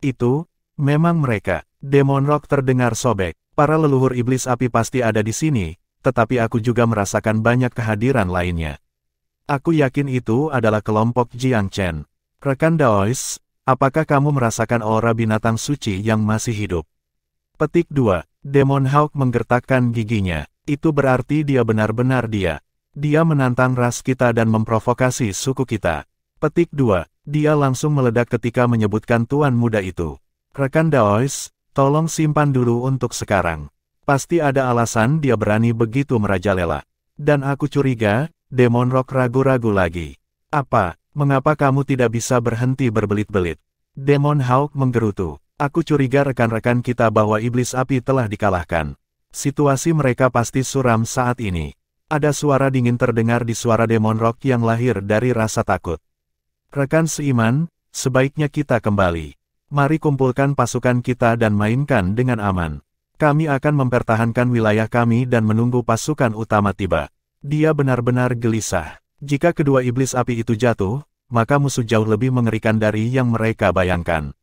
Itu, memang mereka. Demon Rock terdengar sobek. Para leluhur iblis api pasti ada di sini, tetapi aku juga merasakan banyak kehadiran lainnya. Aku yakin itu adalah kelompok Jiang Chen. Rekan Daois, apakah kamu merasakan aura binatang suci yang masih hidup? Petik 2. Demon Hawk menggertakkan giginya. Itu berarti dia benar-benar dia. Dia menantang ras kita dan memprovokasi suku kita. Petik 2. Dia langsung meledak ketika menyebutkan tuan muda itu. Rekan Daois, tolong simpan dulu untuk sekarang. Pasti ada alasan dia berani begitu merajalela. Dan aku curiga, Demon Rock ragu-ragu lagi. Apa? Mengapa kamu tidak bisa berhenti berbelit-belit? Demon Hawk menggerutu. Aku curiga rekan-rekan kita bahwa iblis api telah dikalahkan. Situasi mereka pasti suram saat ini. Ada suara dingin terdengar di suara Demon Rock yang lahir dari rasa takut. Rekan seiman, sebaiknya kita kembali. Mari kumpulkan pasukan kita dan mainkan dengan aman. Kami akan mempertahankan wilayah kami dan menunggu pasukan utama tiba. Dia benar-benar gelisah. Jika kedua iblis api itu jatuh, maka musuh jauh lebih mengerikan dari yang mereka bayangkan.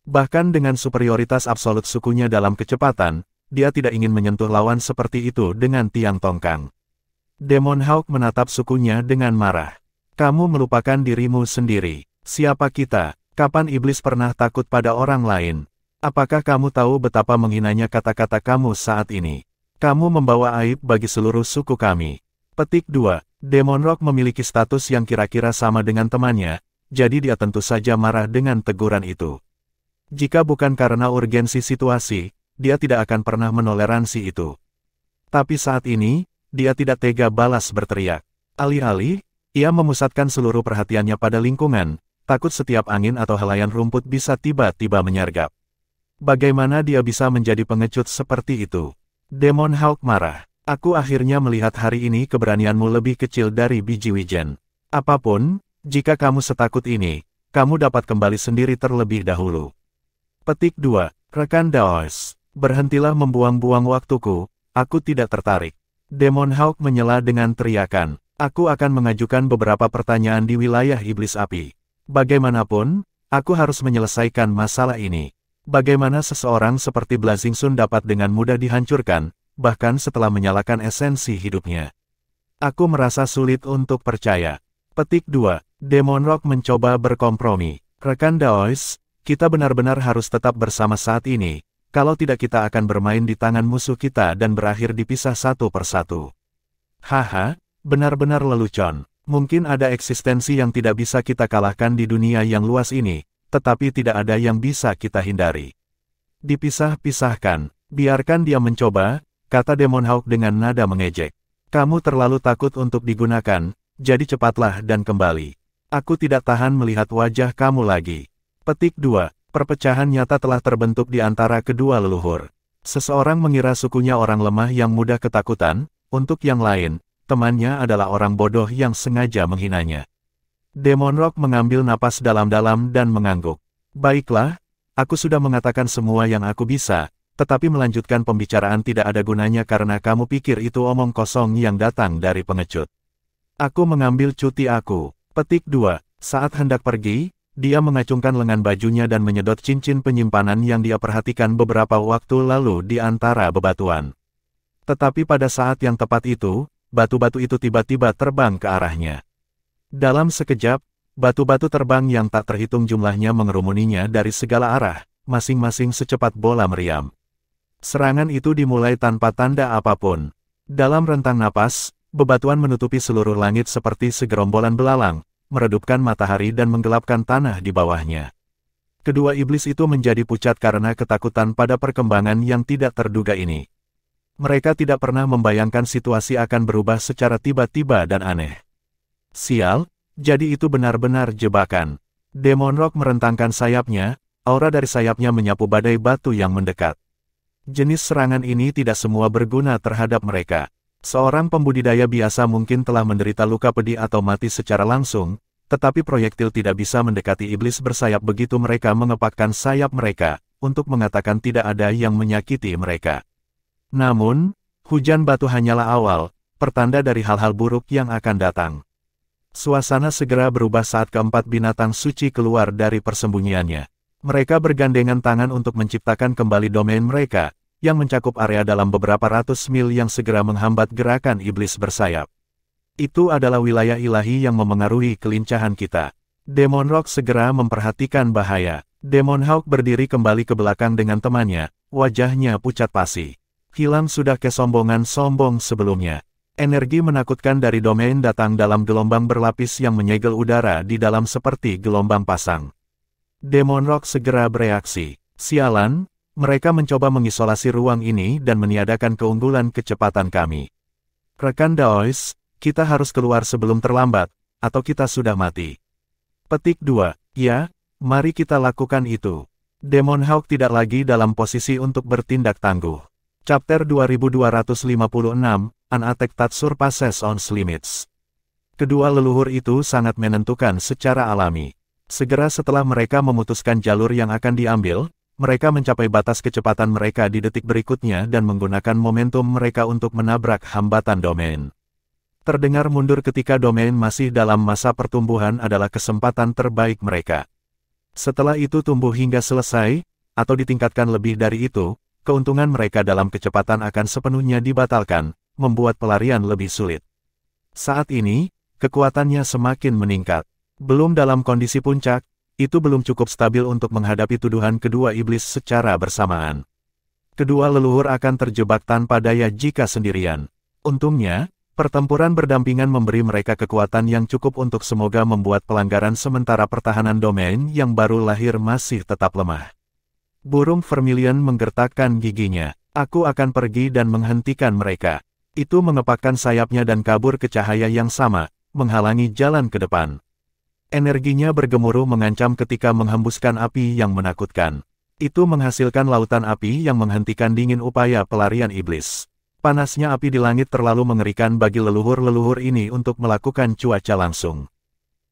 Bahkan dengan superioritas absolut sukunya dalam kecepatan, dia tidak ingin menyentuh lawan seperti itu dengan tiang tongkang. Demon Hawk menatap sukunya dengan marah. Kamu melupakan dirimu sendiri. Siapa kita? Kapan iblis pernah takut pada orang lain? Apakah kamu tahu betapa menghinanya kata-kata kamu saat ini? Kamu membawa aib bagi seluruh suku kami. Petik 2. Demon Rock memiliki status yang kira-kira sama dengan temannya, jadi dia tentu saja marah dengan teguran itu. Jika bukan karena urgensi situasi, dia tidak akan pernah menoleransi itu. Tapi saat ini, dia tidak tega balas berteriak. Alih-alih, ia memusatkan seluruh perhatiannya pada lingkungan, takut setiap angin atau helaian rumput bisa tiba-tiba menyergap. Bagaimana dia bisa menjadi pengecut seperti itu? Demon Hawk marah. Aku akhirnya melihat hari ini keberanianmu lebih kecil dari biji wijen. Apapun, jika kamu setakut ini, kamu dapat kembali sendiri terlebih dahulu. Petik 2. Rekan Daois, berhentilah membuang-buang waktuku, aku tidak tertarik. Demon Hawk menyela dengan teriakan. Aku akan mengajukan beberapa pertanyaan di wilayah iblis api. Bagaimanapun, aku harus menyelesaikan masalah ini. Bagaimana seseorang seperti Blazing Sun dapat dengan mudah dihancurkan, bahkan setelah menyalakan esensi hidupnya. Aku merasa sulit untuk percaya. Petik 2. Demon Rock mencoba berkompromi. Rekan Daois, kita benar-benar harus tetap bersama saat ini, kalau tidak kita akan bermain di tangan musuh kita dan berakhir dipisah satu persatu. Haha, benar-benar lelucon. Mungkin ada eksistensi yang tidak bisa kita kalahkan di dunia yang luas ini, tetapi tidak ada yang bisa kita hindari. Dipisah-pisahkan, biarkan dia mencoba, kata Demon Hawk dengan nada mengejek. Kamu terlalu takut untuk digunakan, jadi cepatlah dan kembali. Aku tidak tahan melihat wajah kamu lagi. Petik 2. Perpecahan nyata telah terbentuk di antara kedua leluhur. Seseorang mengira sukunya orang lemah yang mudah ketakutan, untuk yang lain, temannya adalah orang bodoh yang sengaja menghinanya. Demon Rock mengambil napas dalam-dalam dan mengangguk. Baiklah, aku sudah mengatakan semua yang aku bisa, tetapi melanjutkan pembicaraan tidak ada gunanya karena kamu pikir itu omong kosong yang datang dari pengecut. Aku mengambil cuti aku. Petik 2. Saat hendak pergi, dia mengacungkan lengan bajunya dan menyedot cincin penyimpanan yang dia perhatikan beberapa waktu lalu di antara bebatuan. Tetapi pada saat yang tepat itu, batu-batu itu tiba-tiba terbang ke arahnya. Dalam sekejap, batu-batu terbang yang tak terhitung jumlahnya mengerumuninya dari segala arah, masing-masing secepat bola meriam. Serangan itu dimulai tanpa tanda apapun. Dalam rentang napas, bebatuan menutupi seluruh langit seperti segerombolan belalang, meredupkan matahari dan menggelapkan tanah di bawahnya. Kedua iblis itu menjadi pucat karena ketakutan pada perkembangan yang tidak terduga ini. Mereka tidak pernah membayangkan situasi akan berubah secara tiba-tiba dan aneh. Sial, jadi itu benar-benar jebakan. Demon Rock merentangkan sayapnya, aura dari sayapnya menyapu badai batu yang mendekat. Jenis serangan ini tidak semua berguna terhadap mereka. Seorang pembudidaya biasa mungkin telah menderita luka pedih atau mati secara langsung, tetapi proyektil tidak bisa mendekati iblis bersayap begitu mereka mengepakkan sayap mereka, untuk mengatakan tidak ada yang menyakiti mereka. Namun, hujan batu hanyalah awal, pertanda dari hal-hal buruk yang akan datang. Suasana segera berubah saat keempat binatang suci keluar dari persembunyiannya. Mereka bergandengan tangan untuk menciptakan kembali domain mereka, yang mencakup area dalam beberapa ratus mil yang segera menghambat gerakan iblis bersayap. Itu adalah wilayah ilahi yang memengaruhi kelincahan kita. Demon Rock segera memperhatikan bahaya. Demon Hawk berdiri kembali ke belakang dengan temannya, wajahnya pucat pasi. Hilang sudah kesombongan sombong sebelumnya. Energi menakutkan dari domain datang dalam gelombang berlapis yang menyegel udara di dalam seperti gelombang pasang. Demon Rock segera bereaksi. Sialan, mereka mencoba mengisolasi ruang ini dan meniadakan keunggulan kecepatan kami. Rekan Daois, kita harus keluar sebelum terlambat, atau kita sudah mati. Petik 2. Ya, mari kita lakukan itu. Demon Hawk tidak lagi dalam posisi untuk bertindak tangguh. Chapter 2256, An Attack That Surpasses One's Limits. Kedua leluhur itu sangat menentukan secara alami. Segera setelah mereka memutuskan jalur yang akan diambil, mereka mencapai batas kecepatan mereka di detik berikutnya dan menggunakan momentum mereka untuk menabrak hambatan domain. Terdengar mundur ketika domain masih dalam masa pertumbuhan adalah kesempatan terbaik mereka. Setelah itu tumbuh hingga selesai, atau ditingkatkan lebih dari itu, keuntungan mereka dalam kecepatan akan sepenuhnya dibatalkan, membuat pelarian lebih sulit. Saat ini, kekuatannya semakin meningkat. Belum dalam kondisi puncak, itu belum cukup stabil untuk menghadapi tuduhan kedua iblis secara bersamaan. Kedua leluhur akan terjebak tanpa daya jika sendirian. Untungnya, pertempuran berdampingan memberi mereka kekuatan yang cukup untuk semoga membuat pelanggaran sementara pertahanan domain yang baru lahir masih tetap lemah. Burung Vermilion menggertakkan giginya. Aku akan pergi dan menghentikan mereka. Itu mengepakkan sayapnya dan kabur ke cahaya yang sama, menghalangi jalan ke depan. Energinya bergemuruh mengancam ketika menghembuskan api yang menakutkan. Itu menghasilkan lautan api yang menghentikan dingin upaya pelarian iblis. Panasnya api di langit terlalu mengerikan bagi leluhur-leluhur ini untuk melakukan cuaca langsung.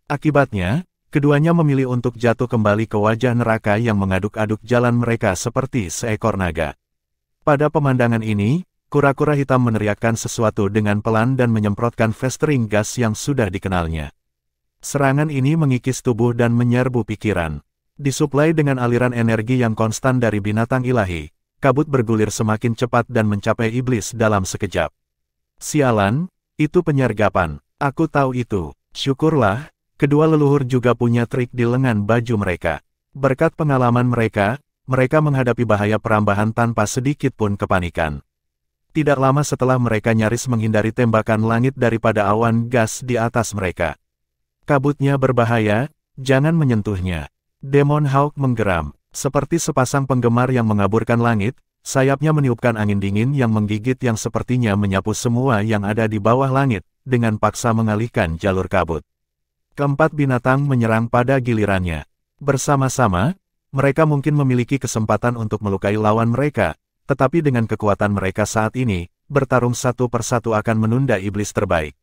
Akibatnya, keduanya memilih untuk jatuh kembali ke wajah neraka yang mengaduk-aduk jalan mereka seperti seekor naga. Pada pemandangan ini, kura-kura hitam meneriakkan sesuatu dengan pelan dan menyemprotkan festering gas yang sudah dikenalnya. Serangan ini mengikis tubuh dan menyerbu pikiran. Disuplai dengan aliran energi yang konstan dari binatang ilahi, kabut bergulir semakin cepat dan mencapai iblis dalam sekejap. Sialan, itu penyergapan. Aku tahu itu. Syukurlah, kedua leluhur juga punya trik di lengan baju mereka. Berkat pengalaman mereka, mereka menghadapi bahaya perambahan tanpa sedikit pun kepanikan. Tidak lama setelah mereka nyaris menghindari tembakan langit daripada awan gas di atas mereka. Kabutnya berbahaya, jangan menyentuhnya. Demon Hawk menggeram. Seperti sepasang penggemar yang mengaburkan langit, sayapnya meniupkan angin dingin yang menggigit yang sepertinya menyapu semua yang ada di bawah langit, dengan paksa mengalihkan jalur kabut. Keempat binatang menyerang pada gilirannya. Bersama-sama, mereka mungkin memiliki kesempatan untuk melukai lawan mereka, tetapi dengan kekuatan mereka saat ini, bertarung satu persatu akan menunda iblis terbaik.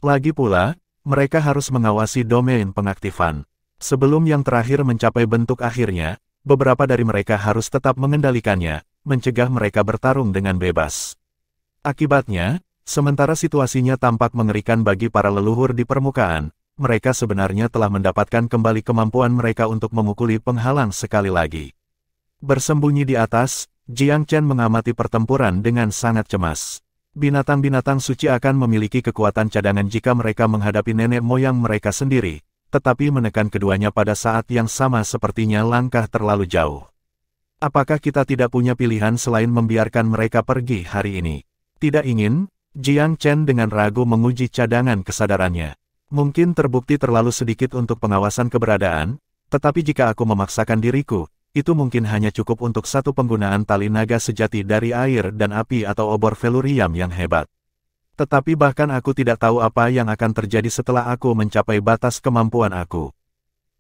Lagi pula, mereka harus mengawasi domain pengaktifan. Sebelum yang terakhir mencapai bentuk akhirnya, beberapa dari mereka harus tetap mengendalikannya, mencegah mereka bertarung dengan bebas. Akibatnya, sementara situasinya tampak mengerikan bagi para leluhur di permukaan, mereka sebenarnya telah mendapatkan kembali kemampuan mereka untuk memukuli penghalang sekali lagi. Bersembunyi di atas, Jiang Chen mengamati pertempuran dengan sangat cemas. Binatang-binatang suci akan memiliki kekuatan cadangan jika mereka menghadapi nenek moyang mereka sendiri, tetapi menekan keduanya pada saat yang sama sepertinya langkah terlalu jauh. Apakah kita tidak punya pilihan selain membiarkan mereka pergi hari ini? Tidak ingin, Jiang Chen dengan ragu menguji cadangan kesadarannya. Mungkin terbukti terlalu sedikit untuk pengawasan keberadaan, tetapi jika aku memaksakan diriku, itu mungkin hanya cukup untuk satu penggunaan tali naga sejati dari air dan api atau obor velurium yang hebat. Tetapi bahkan aku tidak tahu apa yang akan terjadi setelah aku mencapai batas kemampuan aku.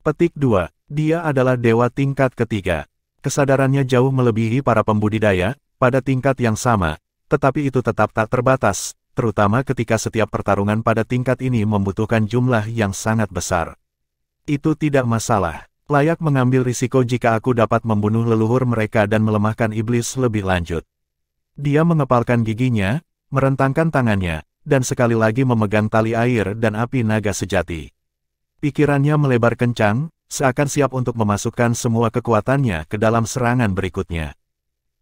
Petik 2. Dia adalah dewa tingkat ketiga. Kesadarannya jauh melebihi para pembudidaya, pada tingkat yang sama, tetapi itu tetap tak terbatas, terutama ketika setiap pertarungan pada tingkat ini membutuhkan jumlah yang sangat besar. Itu tidak masalah. Layak mengambil risiko jika aku dapat membunuh leluhur mereka dan melemahkan iblis lebih lanjut. Dia mengepalkan giginya, merentangkan tangannya, dan sekali lagi memegang tali air dan api naga sejati. Pikirannya melebar kencang, seakan siap untuk memasukkan semua kekuatannya ke dalam serangan berikutnya.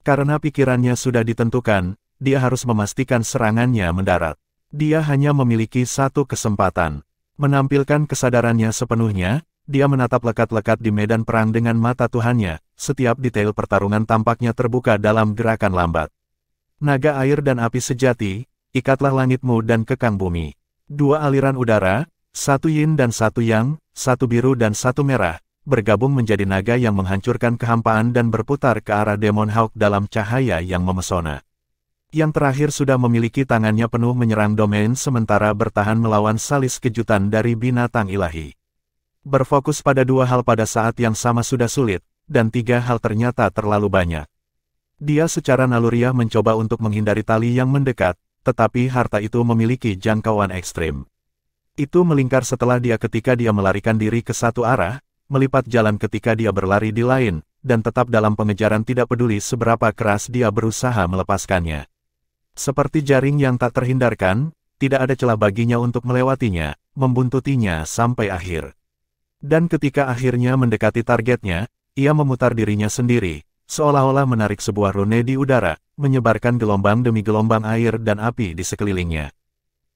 Karena pikirannya sudah ditentukan, dia harus memastikan serangannya mendarat. Dia hanya memiliki satu kesempatan. Menampilkan kesadarannya sepenuhnya, dia menatap lekat-lekat di medan perang dengan mata Tuhannya, setiap detail pertarungan tampaknya terbuka dalam gerakan lambat. Naga air dan api sejati, ikatlah langitmu dan kekang bumi. Dua aliran udara, satu yin dan satu yang, satu biru dan satu merah, bergabung menjadi naga yang menghancurkan kehampaan dan berputar ke arah Demon Hawk dalam cahaya yang memesona. Yang terakhir sudah memiliki tangannya penuh menyerang domain sementara bertahan melawan salis kejutan dari binatang ilahi. Berfokus pada dua hal pada saat yang sama sudah sulit, dan tiga hal ternyata terlalu banyak. Dia secara naluriah mencoba untuk menghindari tali yang mendekat, tetapi harta itu memiliki jangkauan ekstrim. Itu melingkar setelah dia ketika dia melarikan diri ke satu arah, melipat jalan ketika dia berlari di lain, dan tetap dalam pengejaran tidak peduli seberapa keras dia berusaha melepaskannya. Seperti jaring yang tak terhindarkan, tidak ada celah baginya untuk melewatinya, membuntutinya sampai akhir. Dan ketika akhirnya mendekati targetnya, ia memutar dirinya sendiri, seolah-olah menarik sebuah rune di udara, menyebarkan gelombang demi gelombang air dan api di sekelilingnya.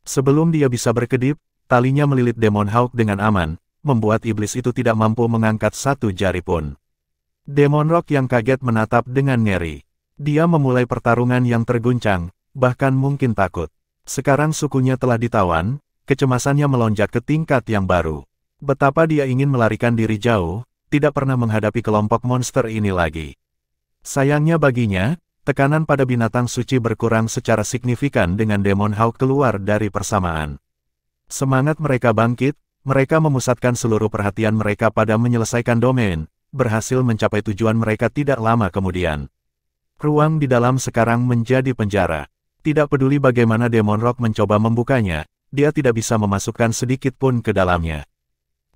Sebelum dia bisa berkedip, talinya melilit Demon Hawk dengan aman, membuat iblis itu tidak mampu mengangkat satu jari pun. Demon Rock yang kaget menatap dengan ngeri. Dia memulai pertarungan yang terguncang, bahkan mungkin takut. Sekarang sukunya telah ditawan, kecemasannya melonjak ke tingkat yang baru. Betapa dia ingin melarikan diri jauh, tidak pernah menghadapi kelompok monster ini lagi. Sayangnya baginya, tekanan pada binatang suci berkurang secara signifikan dengan Demon Hawk keluar dari persamaan. Semangat mereka bangkit, mereka memusatkan seluruh perhatian mereka pada menyelesaikan domain, berhasil mencapai tujuan mereka tidak lama kemudian. Ruang di dalam sekarang menjadi penjara. Tidak peduli bagaimana Demon Rock mencoba membukanya, dia tidak bisa memasukkan sedikit pun ke dalamnya.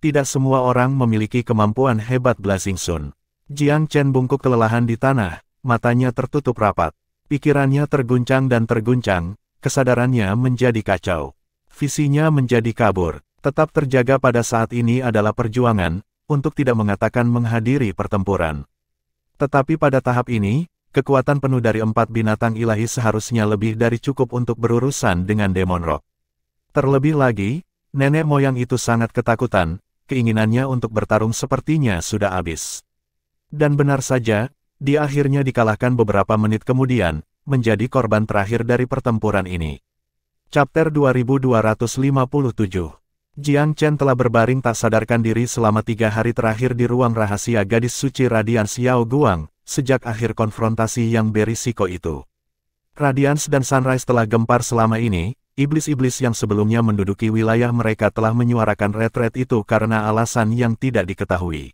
Tidak semua orang memiliki kemampuan hebat Blazing Sun. Jiang Chen bungkuk kelelahan di tanah, matanya tertutup rapat. Pikirannya terguncang dan terguncang, kesadarannya menjadi kacau. Visinya menjadi kabur. Tetap terjaga pada saat ini adalah perjuangan, untuk tidak mengatakan menghadiri pertempuran. Tetapi pada tahap ini, kekuatan penuh dari 4 binatang ilahi seharusnya lebih dari cukup untuk berurusan dengan Demon Rock. Terlebih lagi, nenek moyang itu sangat ketakutan, keinginannya untuk bertarung sepertinya sudah habis. Dan benar saja, dia akhirnya dikalahkan beberapa menit kemudian, menjadi korban terakhir dari pertempuran ini. Chapter 2257. Jiang Chen telah berbaring tak sadarkan diri selama 3 hari terakhir di ruang rahasia gadis suci Radiance Xiao Guang, sejak akhir konfrontasi yang berisiko itu. Radiance dan Sunrise telah gempar selama ini, iblis-iblis yang sebelumnya menduduki wilayah mereka telah menyuarakan retret itu karena alasan yang tidak diketahui.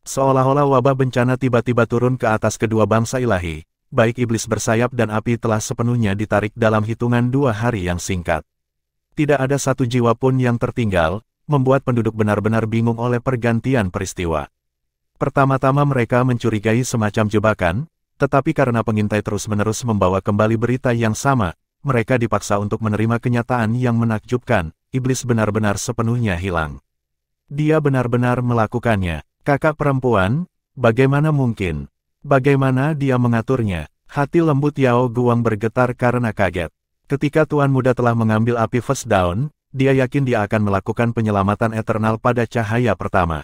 Seolah-olah wabah bencana tiba-tiba turun ke atas kedua bangsa ilahi, baik iblis bersayap dan api telah sepenuhnya ditarik dalam hitungan 2 hari yang singkat. Tidak ada satu jiwa pun yang tertinggal, membuat penduduk benar-benar bingung oleh pergantian peristiwa. Pertama-tama mereka mencurigai semacam jebakan, tetapi karena pengintai terus-menerus membawa kembali berita yang sama, mereka dipaksa untuk menerima kenyataan yang menakjubkan, iblis benar-benar sepenuhnya hilang. Dia benar-benar melakukannya. Kakak perempuan, bagaimana mungkin? Bagaimana dia mengaturnya? Hati lembut Yao Guang bergetar karena kaget. Ketika Tuan Muda telah mengambil api First Dawn, dia yakin dia akan melakukan penyelamatan eternal pada cahaya pertama.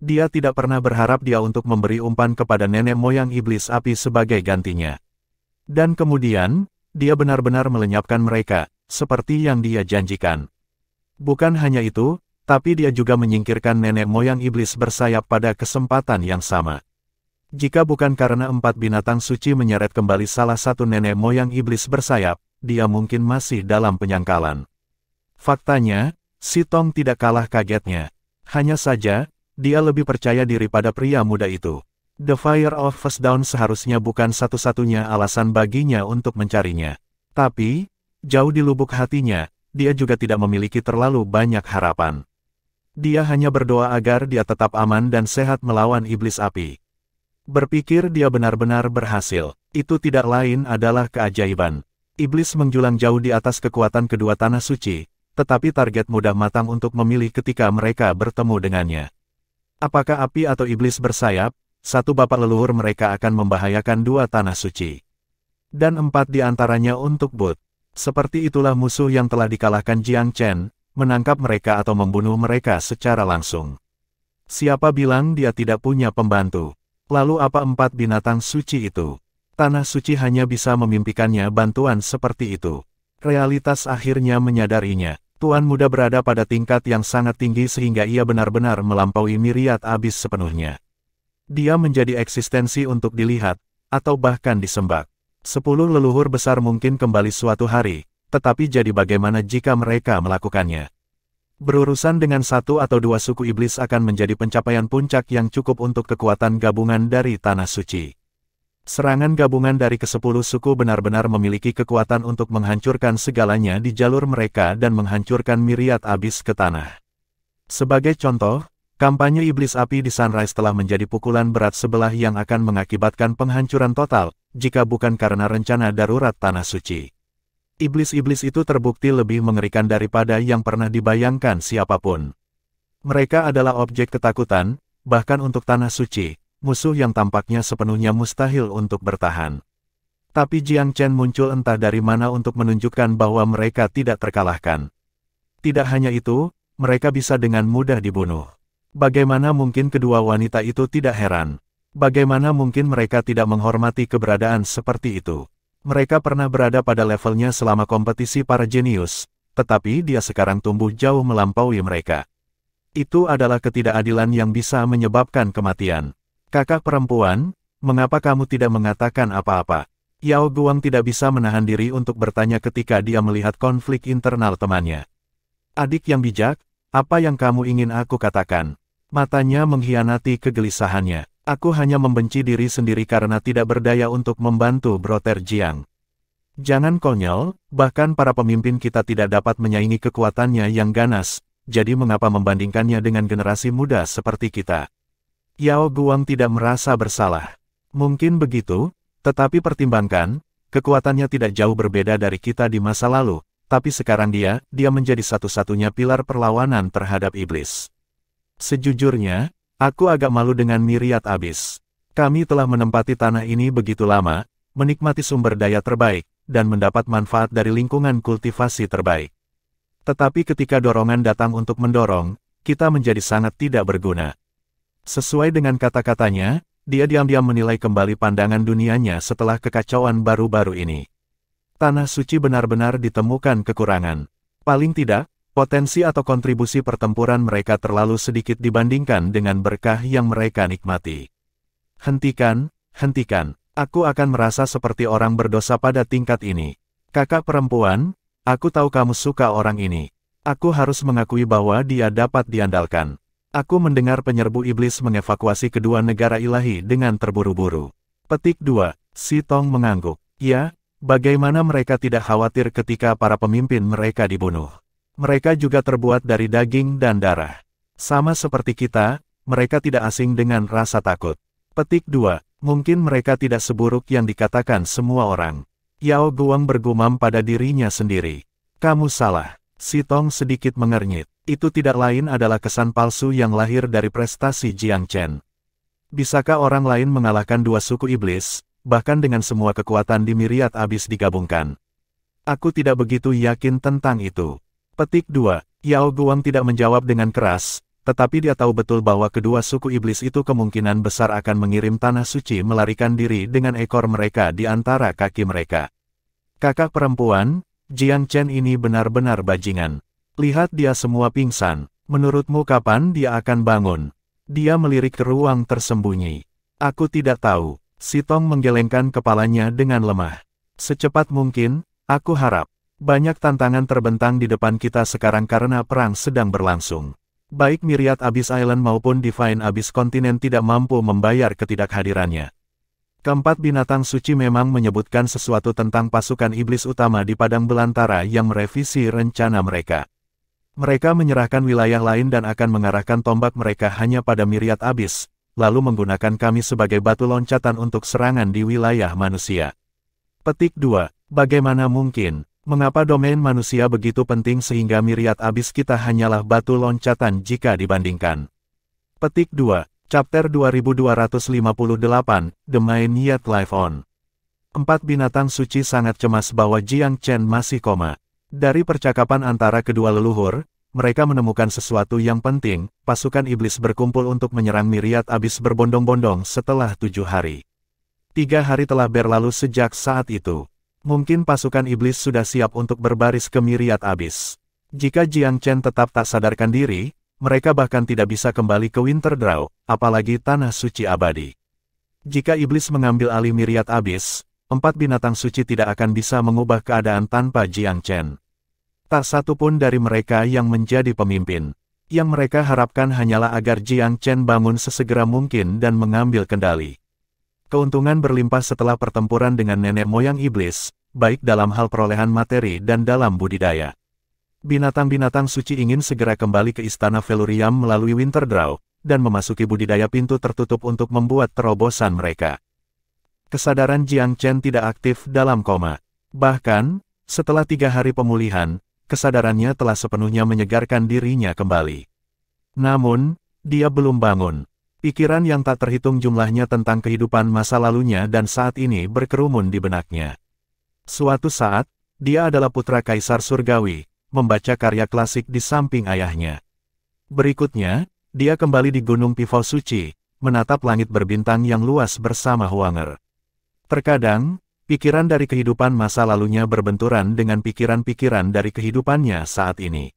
Dia tidak pernah berharap dia untuk memberi umpan kepada nenek moyang iblis api sebagai gantinya. Dan kemudian, dia benar-benar melenyapkan mereka, seperti yang dia janjikan. Bukan hanya itu, tapi dia juga menyingkirkan nenek moyang iblis bersayap pada kesempatan yang sama. Jika bukan karena 4 binatang suci menyeret kembali salah satu nenek moyang iblis bersayap, dia mungkin masih dalam penyangkalan. Faktanya, Si Tong tidak kalah kagetnya. Hanya saja, dia lebih percaya diri pada pria muda itu. The Fire of First Dawn seharusnya bukan satu-satunya alasan baginya untuk mencarinya. Tapi, jauh di lubuk hatinya, dia juga tidak memiliki terlalu banyak harapan. Dia hanya berdoa agar dia tetap aman dan sehat melawan iblis api. Berpikir dia benar-benar berhasil, itu tidak lain adalah keajaiban. Iblis menjulang jauh di atas kekuatan kedua tanah suci, tetapi target mudah matang untuk memilih ketika mereka bertemu dengannya. Apakah api atau iblis bersayap? satu bapak leluhur mereka akan membahayakan dua tanah suci. Dan 4 di antaranya untuk Bud. Seperti itulah musuh yang telah dikalahkan Jiang Chen, menangkap mereka atau membunuh mereka secara langsung. Siapa bilang dia tidak punya pembantu? Lalu apa 4 binatang suci itu? Tanah suci hanya bisa memimpikannya bantuan seperti itu. Realitas akhirnya menyadarinya. Tuan muda berada pada tingkat yang sangat tinggi sehingga ia benar-benar melampaui Myriad Abyss sepenuhnya. Dia menjadi eksistensi untuk dilihat, atau bahkan disembah. 10 leluhur besar mungkin kembali suatu hari, tetapi jadi bagaimana jika mereka melakukannya? Berurusan dengan 1 atau 2 suku iblis akan menjadi pencapaian puncak yang cukup untuk kekuatan gabungan dari Tanah Suci. Serangan gabungan dari ke-10 suku benar-benar memiliki kekuatan untuk menghancurkan segalanya di jalur mereka dan menghancurkan Myriad Abyss ke tanah. Sebagai contoh, kampanye iblis api di Sunrise telah menjadi pukulan berat sebelah yang akan mengakibatkan penghancuran total, jika bukan karena rencana darurat Tanah Suci. Iblis-iblis itu terbukti lebih mengerikan daripada yang pernah dibayangkan siapapun. Mereka adalah objek ketakutan, bahkan untuk Tanah Suci, musuh yang tampaknya sepenuhnya mustahil untuk bertahan. Tapi Jiang Chen muncul entah dari mana untuk menunjukkan bahwa mereka tidak terkalahkan. Tidak hanya itu, mereka bisa dengan mudah dibunuh. Bagaimana mungkin kedua wanita itu tidak heran? Bagaimana mungkin mereka tidak menghormati keberadaan seperti itu? Mereka pernah berada pada levelnya selama kompetisi para jenius, tetapi dia sekarang tumbuh jauh melampaui mereka. Itu adalah ketidakadilan yang bisa menyebabkan kematian. Kakak perempuan, mengapa kamu tidak mengatakan apa-apa? Yao Guang tidak bisa menahan diri untuk bertanya ketika dia melihat konflik internal temannya. Adik yang bijak, apa yang kamu ingin aku katakan? Matanya mengkhianati kegelisahannya. Aku hanya membenci diri sendiri karena tidak berdaya untuk membantu Brother Jiang. Jangan konyol, bahkan para pemimpin kita tidak dapat menyaingi kekuatannya yang ganas, jadi mengapa membandingkannya dengan generasi muda seperti kita? Yao Guang tidak merasa bersalah. Mungkin begitu, tetapi pertimbangkan, kekuatannya tidak jauh berbeda dari kita di masa lalu, tapi sekarang dia menjadi satu-satunya pilar perlawanan terhadap iblis. Sejujurnya, aku agak malu dengan Myriad Abyss. Kami telah menempati tanah ini begitu lama, menikmati sumber daya terbaik, dan mendapat manfaat dari lingkungan kultivasi terbaik. Tetapi ketika dorongan datang untuk mendorong, kita menjadi sangat tidak berguna. Sesuai dengan kata-katanya, dia diam-diam menilai kembali pandangan dunianya setelah kekacauan baru-baru ini. Tanah Suci benar-benar ditemukan kekurangan. Paling tidak, potensi atau kontribusi pertempuran mereka terlalu sedikit dibandingkan dengan berkah yang mereka nikmati. Hentikan, hentikan. Aku akan merasa seperti orang berdosa pada tingkat ini. Kakak perempuan, aku tahu kamu suka orang ini. Aku harus mengakui bahwa dia dapat diandalkan. Aku mendengar penyerbu iblis mengevakuasi kedua negara ilahi dengan terburu-buru. Petik 2. Si Tong mengangguk. Ya, bagaimana mereka tidak khawatir ketika para pemimpin mereka dibunuh? Mereka juga terbuat dari daging dan darah. Sama seperti kita, mereka tidak asing dengan rasa takut. Petik 2. Mungkin mereka tidak seburuk yang dikatakan semua orang. Yao Guang bergumam pada dirinya sendiri. Kamu salah. Si Tong sedikit mengernyit. Itu tidak lain adalah kesan palsu yang lahir dari prestasi Jiang Chen. Bisakah orang lain mengalahkan dua suku iblis, bahkan dengan semua kekuatan di Myriad Abyss digabungkan? Aku tidak begitu yakin tentang itu. Petik 2. Yao Guang tidak menjawab dengan keras, tetapi dia tahu betul bahwa kedua suku iblis itu kemungkinan besar akan mengirim Tanah Suci melarikan diri dengan ekor mereka di antara kaki mereka. Kakak perempuan, Jiang Chen ini benar-benar bajingan. Lihat dia semua pingsan. Menurutmu kapan dia akan bangun? Dia melirik ke ruang tersembunyi. Aku tidak tahu. Si Tong menggelengkan kepalanya dengan lemah. Secepat mungkin, aku harap. Banyak tantangan terbentang di depan kita sekarang karena perang sedang berlangsung. Baik Myriad Abyss Island maupun Divine Abyss Continent tidak mampu membayar ketidakhadirannya. Keempat binatang suci memang menyebutkan sesuatu tentang pasukan iblis utama di padang belantara yang merevisi rencana mereka. Mereka menyerahkan wilayah lain dan akan mengarahkan tombak mereka hanya pada Myriad Abyss, lalu menggunakan kami sebagai batu loncatan untuk serangan di wilayah manusia. Petik 2. Bagaimana mungkin? Mengapa domain manusia begitu penting sehingga Myriad Abyss kita hanyalah batu loncatan jika dibandingkan? Petik 2. Chapter 2258, The Mind Yet Live On. 4 binatang suci sangat cemas bahwa Jiang Chen masih koma. Dari percakapan antara kedua leluhur, mereka menemukan sesuatu yang penting. Pasukan iblis berkumpul untuk menyerang Myriad Abyss berbondong-bondong setelah 7 hari. 3 hari telah berlalu sejak saat itu. Mungkin pasukan iblis sudah siap untuk berbaris ke Myriad Abyss. Jika Jiang Chen tetap tak sadarkan diri, mereka bahkan tidak bisa kembali ke Winterdraw, apalagi tanah suci abadi. Jika iblis mengambil alih Myriad Abyss, 4 binatang suci tidak akan bisa mengubah keadaan tanpa Jiang Chen. Tak satu pun dari mereka yang menjadi pemimpin. Yang mereka harapkan hanyalah agar Jiang Chen bangun sesegera mungkin dan mengambil kendali. Keuntungan berlimpah setelah pertempuran dengan nenek moyang iblis, baik dalam hal perolehan materi dan dalam budidaya. Binatang-binatang suci ingin segera kembali ke Istana Velurium melalui Winterdraw, dan memasuki budidaya pintu tertutup untuk membuat terobosan mereka. Kesadaran Jiang Chen tidak aktif dalam koma. Bahkan, setelah 3 hari pemulihan, kesadarannya telah sepenuhnya menyegarkan dirinya kembali. Namun, dia belum bangun. Pikiran yang tak terhitung jumlahnya tentang kehidupan masa lalunya dan saat ini berkerumun di benaknya. Suatu saat, dia adalah putra Kaisar Surgawi, membaca karya klasik di samping ayahnya. Berikutnya, dia kembali di Gunung Pivot Suci, menatap langit berbintang yang luas bersama Huanger. Terkadang, pikiran dari kehidupan masa lalunya berbenturan dengan pikiran-pikiran dari kehidupannya saat ini.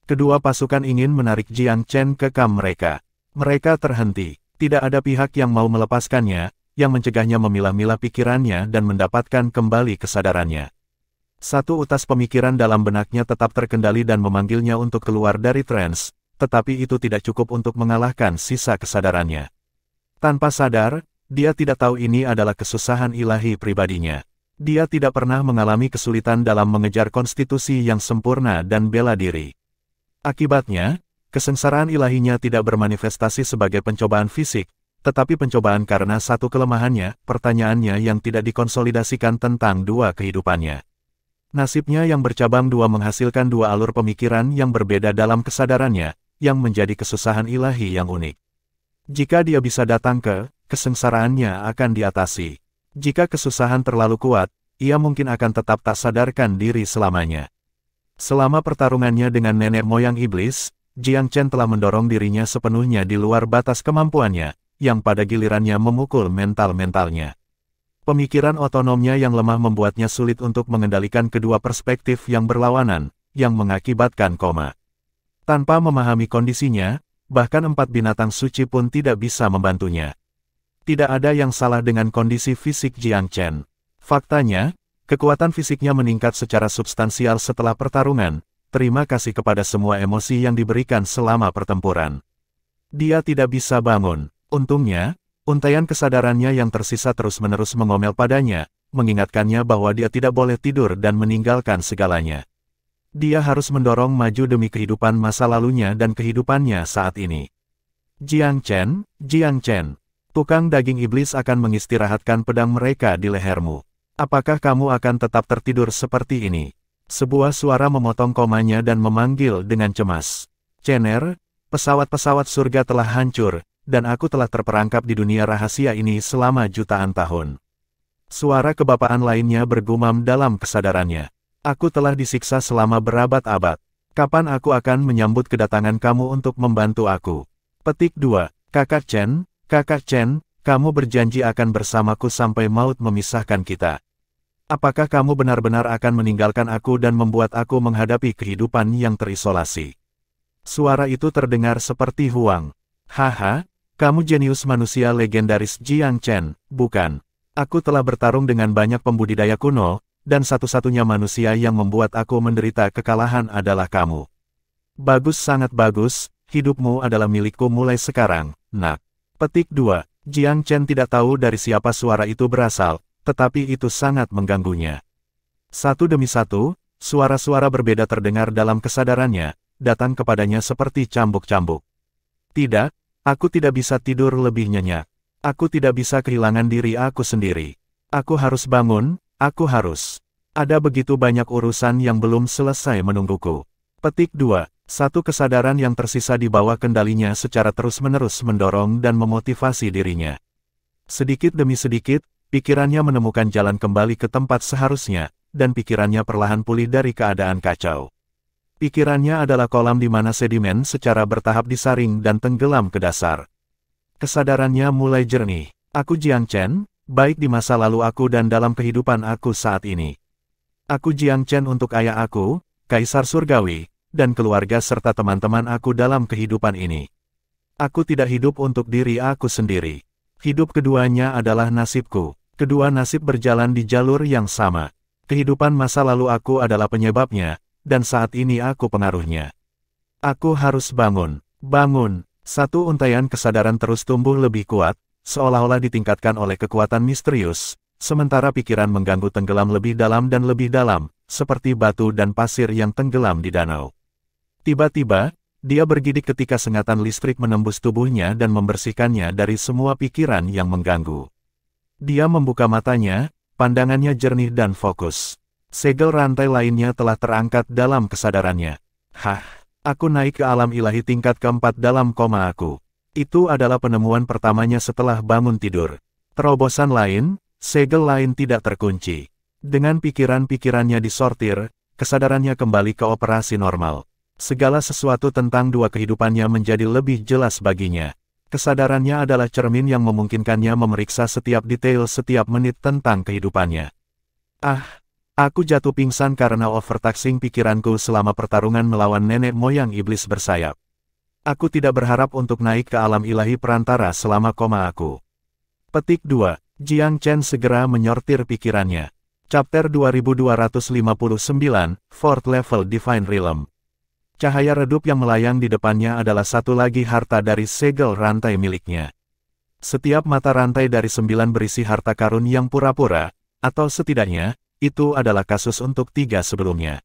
Kedua pasukan ingin menarik Jiang Chen ke kamp mereka. Mereka terhenti, tidak ada pihak yang mau melepaskannya, yang mencegahnya memilah-milah pikirannya dan mendapatkan kembali kesadarannya. Satu utas pemikiran dalam benaknya tetap terkendali dan memanggilnya untuk keluar dari trance, tetapi itu tidak cukup untuk mengalahkan sisa kesadarannya. Tanpa sadar, dia tidak tahu ini adalah kesusahan ilahi pribadinya. Dia tidak pernah mengalami kesulitan dalam mengejar konstitusi yang sempurna dan bela diri. Akibatnya, kesengsaraan ilahinya tidak bermanifestasi sebagai pencobaan fisik, tetapi pencobaan karena satu kelemahannya, pertanyaannya yang tidak dikonsolidasikan tentang 2 kehidupannya. Nasibnya yang bercabang 2 menghasilkan 2 alur pemikiran yang berbeda dalam kesadarannya, yang menjadi kesusahan ilahi yang unik. Jika dia bisa datang ke, kesengsaraannya akan diatasi. Jika kesusahan terlalu kuat, ia mungkin akan tetap tak sadarkan diri selamanya. Selama pertarungannya dengan nenek moyang iblis, Jiang Chen telah mendorong dirinya sepenuhnya di luar batas kemampuannya, yang pada gilirannya memukul mental-mentalnya. Pemikiran otonomnya yang lemah membuatnya sulit untuk mengendalikan kedua perspektif yang berlawanan, yang mengakibatkan koma. Tanpa memahami kondisinya, bahkan 4 binatang suci pun tidak bisa membantunya. Tidak ada yang salah dengan kondisi fisik Jiang Chen. Faktanya, kekuatan fisiknya meningkat secara substansial setelah pertarungan, terima kasih kepada semua emosi yang diberikan selama pertempuran. Dia tidak bisa bangun. Untungnya, untaian kesadarannya yang tersisa terus-menerus mengomel padanya, mengingatkannya bahwa dia tidak boleh tidur dan meninggalkan segalanya. Dia harus mendorong maju demi kehidupan masa lalunya dan kehidupannya saat ini. Jiang Chen, tukang daging iblis akan mengistirahatkan pedang mereka di lehermu. Apakah kamu akan tetap tertidur seperti ini? Sebuah suara memotong komanya dan memanggil dengan cemas. Chener, pesawat-pesawat surga telah hancur, dan aku telah terperangkap di dunia rahasia ini selama jutaan tahun. Suara kebapaan lainnya bergumam dalam kesadarannya. Aku telah disiksa selama berabad-abad. Kapan aku akan menyambut kedatangan kamu untuk membantu aku? Petik 2. Kakak Chen, kamu berjanji akan bersamaku sampai maut memisahkan kita. Apakah kamu benar-benar akan meninggalkan aku dan membuat aku menghadapi kehidupan yang terisolasi? Suara itu terdengar seperti Huang. Haha. Kamu jenius manusia legendaris Jiang Chen, bukan? Aku telah bertarung dengan banyak pembudidaya kuno, dan satu-satunya manusia yang membuat aku menderita kekalahan adalah kamu. Bagus, sangat bagus, hidupmu adalah milikku mulai sekarang, nak. Petik 2. Jiang Chen tidak tahu dari siapa suara itu berasal, tetapi itu sangat mengganggunya. Satu demi satu, suara-suara berbeda terdengar dalam kesadarannya, datang kepadanya seperti cambuk-cambuk. Tidak. Aku tidak bisa tidur lebih nyenyak. Aku tidak bisa kehilangan diri aku sendiri. Aku harus bangun, aku harus. Ada begitu banyak urusan yang belum selesai menungguku. Petik 2. Satu kesadaran yang tersisa di bawah kendalinya secara terus-menerus mendorong dan memotivasi dirinya. Sedikit demi sedikit, pikirannya menemukan jalan kembali ke tempat seharusnya, dan pikirannya perlahan pulih dari keadaan kacau. Pikirannya adalah kolam di mana sedimen secara bertahap disaring dan tenggelam ke dasar. Kesadarannya mulai jernih. Aku Jiang Chen, baik di masa lalu aku dan dalam kehidupan aku saat ini. Aku Jiang Chen untuk ayah aku, Kaisar Surgawi, dan keluarga serta teman-teman aku dalam kehidupan ini. Aku tidak hidup untuk diri aku sendiri. Hidup keduanya adalah nasibku. Kedua nasib berjalan di jalur yang sama. Kehidupan masa lalu aku adalah penyebabnya, dan saat ini aku pengaruhnya. Aku harus bangun. Bangun. Satu untaian kesadaran terus tumbuh lebih kuat, seolah-olah ditingkatkan oleh kekuatan misterius, sementara pikiran mengganggu tenggelam lebih dalam, seperti batu dan pasir yang tenggelam di danau. Tiba-tiba, dia bergidik ketika sengatan listrik menembus tubuhnya dan membersihkannya dari semua pikiran yang mengganggu. Dia membuka matanya, pandangannya jernih dan fokus. Segel rantai lainnya telah terangkat dalam kesadarannya. Aku naik ke alam ilahi tingkat keempat dalam koma aku. Itu adalah penemuan pertamanya setelah bangun tidur. Terobosan lain, segel lain tidak terkunci. Dengan pikiran-pikirannya disortir, kesadarannya kembali ke operasi normal. Segala sesuatu tentang dua kehidupannya menjadi lebih jelas baginya. Kesadarannya adalah cermin yang memungkinkannya memeriksa setiap detail setiap menit tentang kehidupannya. Aku jatuh pingsan karena overtaxing pikiranku selama pertarungan melawan nenek moyang iblis bersayap. Aku tidak berharap untuk naik ke alam ilahi perantara selama koma aku. Petik 2. Jiang Chen segera menyortir pikirannya. Chapter 2259, Fourth Level Divine Realm. Cahaya redup yang melayang di depannya adalah satu lagi harta dari segel rantai miliknya. Setiap mata rantai dari 9 berisi harta karun yang pura-pura, atau setidaknya, itu adalah kasus untuk 3 sebelumnya.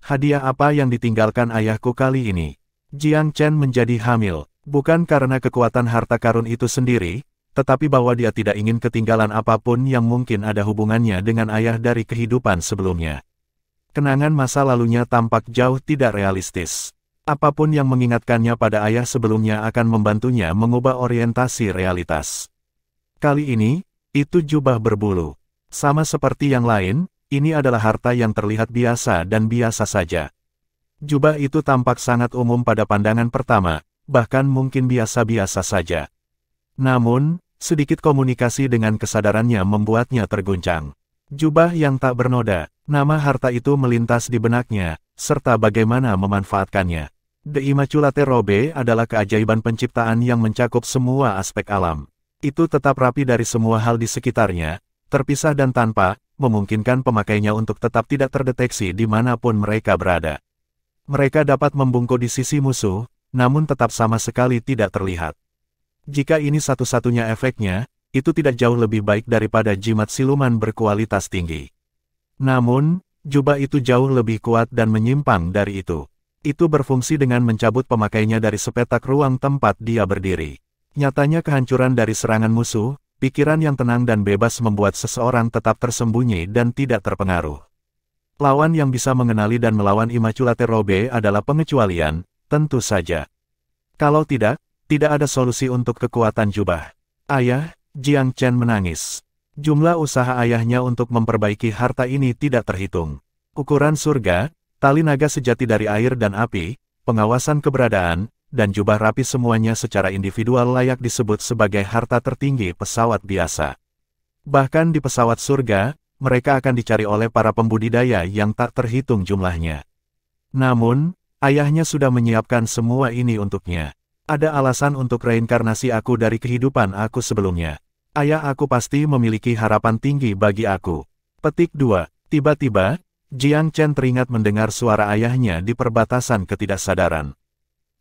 Hadiah apa yang ditinggalkan ayahku kali ini? Jiang Chen menjadi hamil, bukan karena kekuatan harta karun itu sendiri, tetapi bahwa dia tidak ingin ketinggalan apapun yang mungkin ada hubungannya dengan ayah dari kehidupan sebelumnya. Kenangan masa lalunya tampak jauh tidak realistis. Apapun yang mengingatkannya pada ayah sebelumnya akan membantunya mengubah orientasi realitas. Kali ini, itu jubah berbulu. Sama seperti yang lain, ini adalah harta yang terlihat biasa dan biasa saja. Jubah itu tampak sangat umum pada pandangan pertama, bahkan mungkin biasa-biasa saja. Namun, sedikit komunikasi dengan kesadarannya membuatnya terguncang. Jubah yang tak bernoda, nama harta itu melintas di benaknya, serta bagaimana memanfaatkannya. The Immaculate Robe adalah keajaiban penciptaan yang mencakup semua aspek alam. Itu tetap rapi dari semua hal di sekitarnya, terpisah dan tanpa, memungkinkan pemakainya untuk tetap tidak terdeteksi dimanapun mereka berada. Mereka dapat membungkuk di sisi musuh, namun tetap sama sekali tidak terlihat. Jika ini satu-satunya efeknya, itu tidak jauh lebih baik daripada jimat siluman berkualitas tinggi. Namun, jubah itu jauh lebih kuat dan menyimpang dari itu. Itu berfungsi dengan mencabut pemakainya dari sepetak ruang tempat dia berdiri. Nyatanya kehancuran dari serangan musuh, pikiran yang tenang dan bebas membuat seseorang tetap tersembunyi dan tidak terpengaruh. Lawan yang bisa mengenali dan melawan Immaculate Robe adalah pengecualian, tentu saja. Kalau tidak, tidak ada solusi untuk kekuatan jubah. Ayah, Jiang Chen menangis. Jumlah usaha ayahnya untuk memperbaiki harta ini tidak terhitung. Ukuran surga, tali naga sejati dari air dan api, pengawasan keberadaan, dan jubah rapi semuanya secara individual layak disebut sebagai harta tertinggi pesawat biasa. Bahkan di pesawat surga, mereka akan dicari oleh para pembudidaya yang tak terhitung jumlahnya. Namun, ayahnya sudah menyiapkan semua ini untuknya. Ada alasan untuk reinkarnasi aku dari kehidupan aku sebelumnya. Ayah aku pasti memiliki harapan tinggi bagi aku. Petik 2. Tiba-tiba, Jiang Chen teringat mendengar suara ayahnya di perbatasan ketidaksadaran.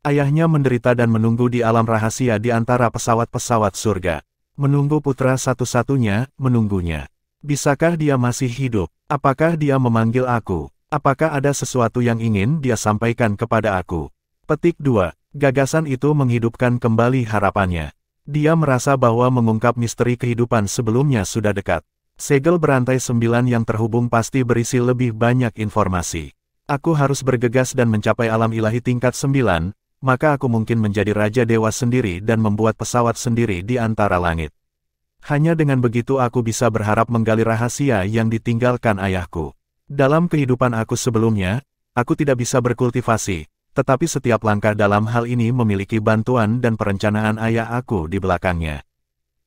Ayahnya menderita dan menunggu di alam rahasia di antara pesawat-pesawat surga. Menunggu putra satu-satunya, menunggunya. Bisakah dia masih hidup? Apakah dia memanggil aku? Apakah ada sesuatu yang ingin dia sampaikan kepada aku? Petik 2. Gagasan itu menghidupkan kembali harapannya. Dia merasa bahwa mengungkap misteri kehidupan sebelumnya sudah dekat. Segel berantai 9 yang terhubung pasti berisi lebih banyak informasi. Aku harus bergegas dan mencapai alam ilahi tingkat 9, maka aku mungkin menjadi Raja Dewa sendiri dan membuat pesawat sendiri di antara langit. Hanya dengan begitu aku bisa berharap menggali rahasia yang ditinggalkan ayahku. Dalam kehidupan aku sebelumnya, aku tidak bisa berkultivasi, tetapi setiap langkah dalam hal ini memiliki bantuan dan perencanaan ayah aku di belakangnya.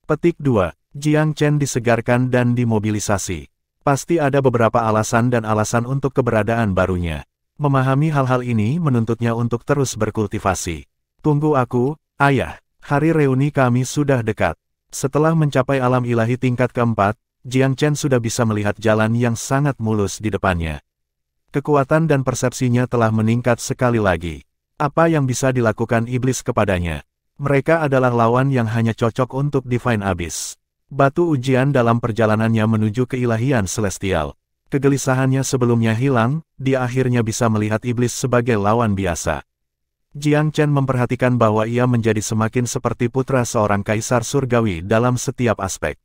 Petik 2. Jiang Chen disegarkan dan dimobilisasi. Pasti ada beberapa alasan dan alasan untuk keberadaan barunya. Memahami hal-hal ini menuntutnya untuk terus berkultivasi. Tunggu aku, ayah. Hari reuni kami sudah dekat. Setelah mencapai alam ilahi tingkat keempat, Jiang Chen sudah bisa melihat jalan yang sangat mulus di depannya. Kekuatan dan persepsinya telah meningkat sekali lagi. Apa yang bisa dilakukan iblis kepadanya? Mereka adalah lawan yang hanya cocok untuk Divine Abyss. Batu ujian dalam perjalanannya menuju keilahian celestial. Kegelisahannya sebelumnya hilang, dia akhirnya bisa melihat iblis sebagai lawan biasa. Jiang Chen memperhatikan bahwa ia menjadi semakin seperti putra seorang kaisar surgawi dalam setiap aspek.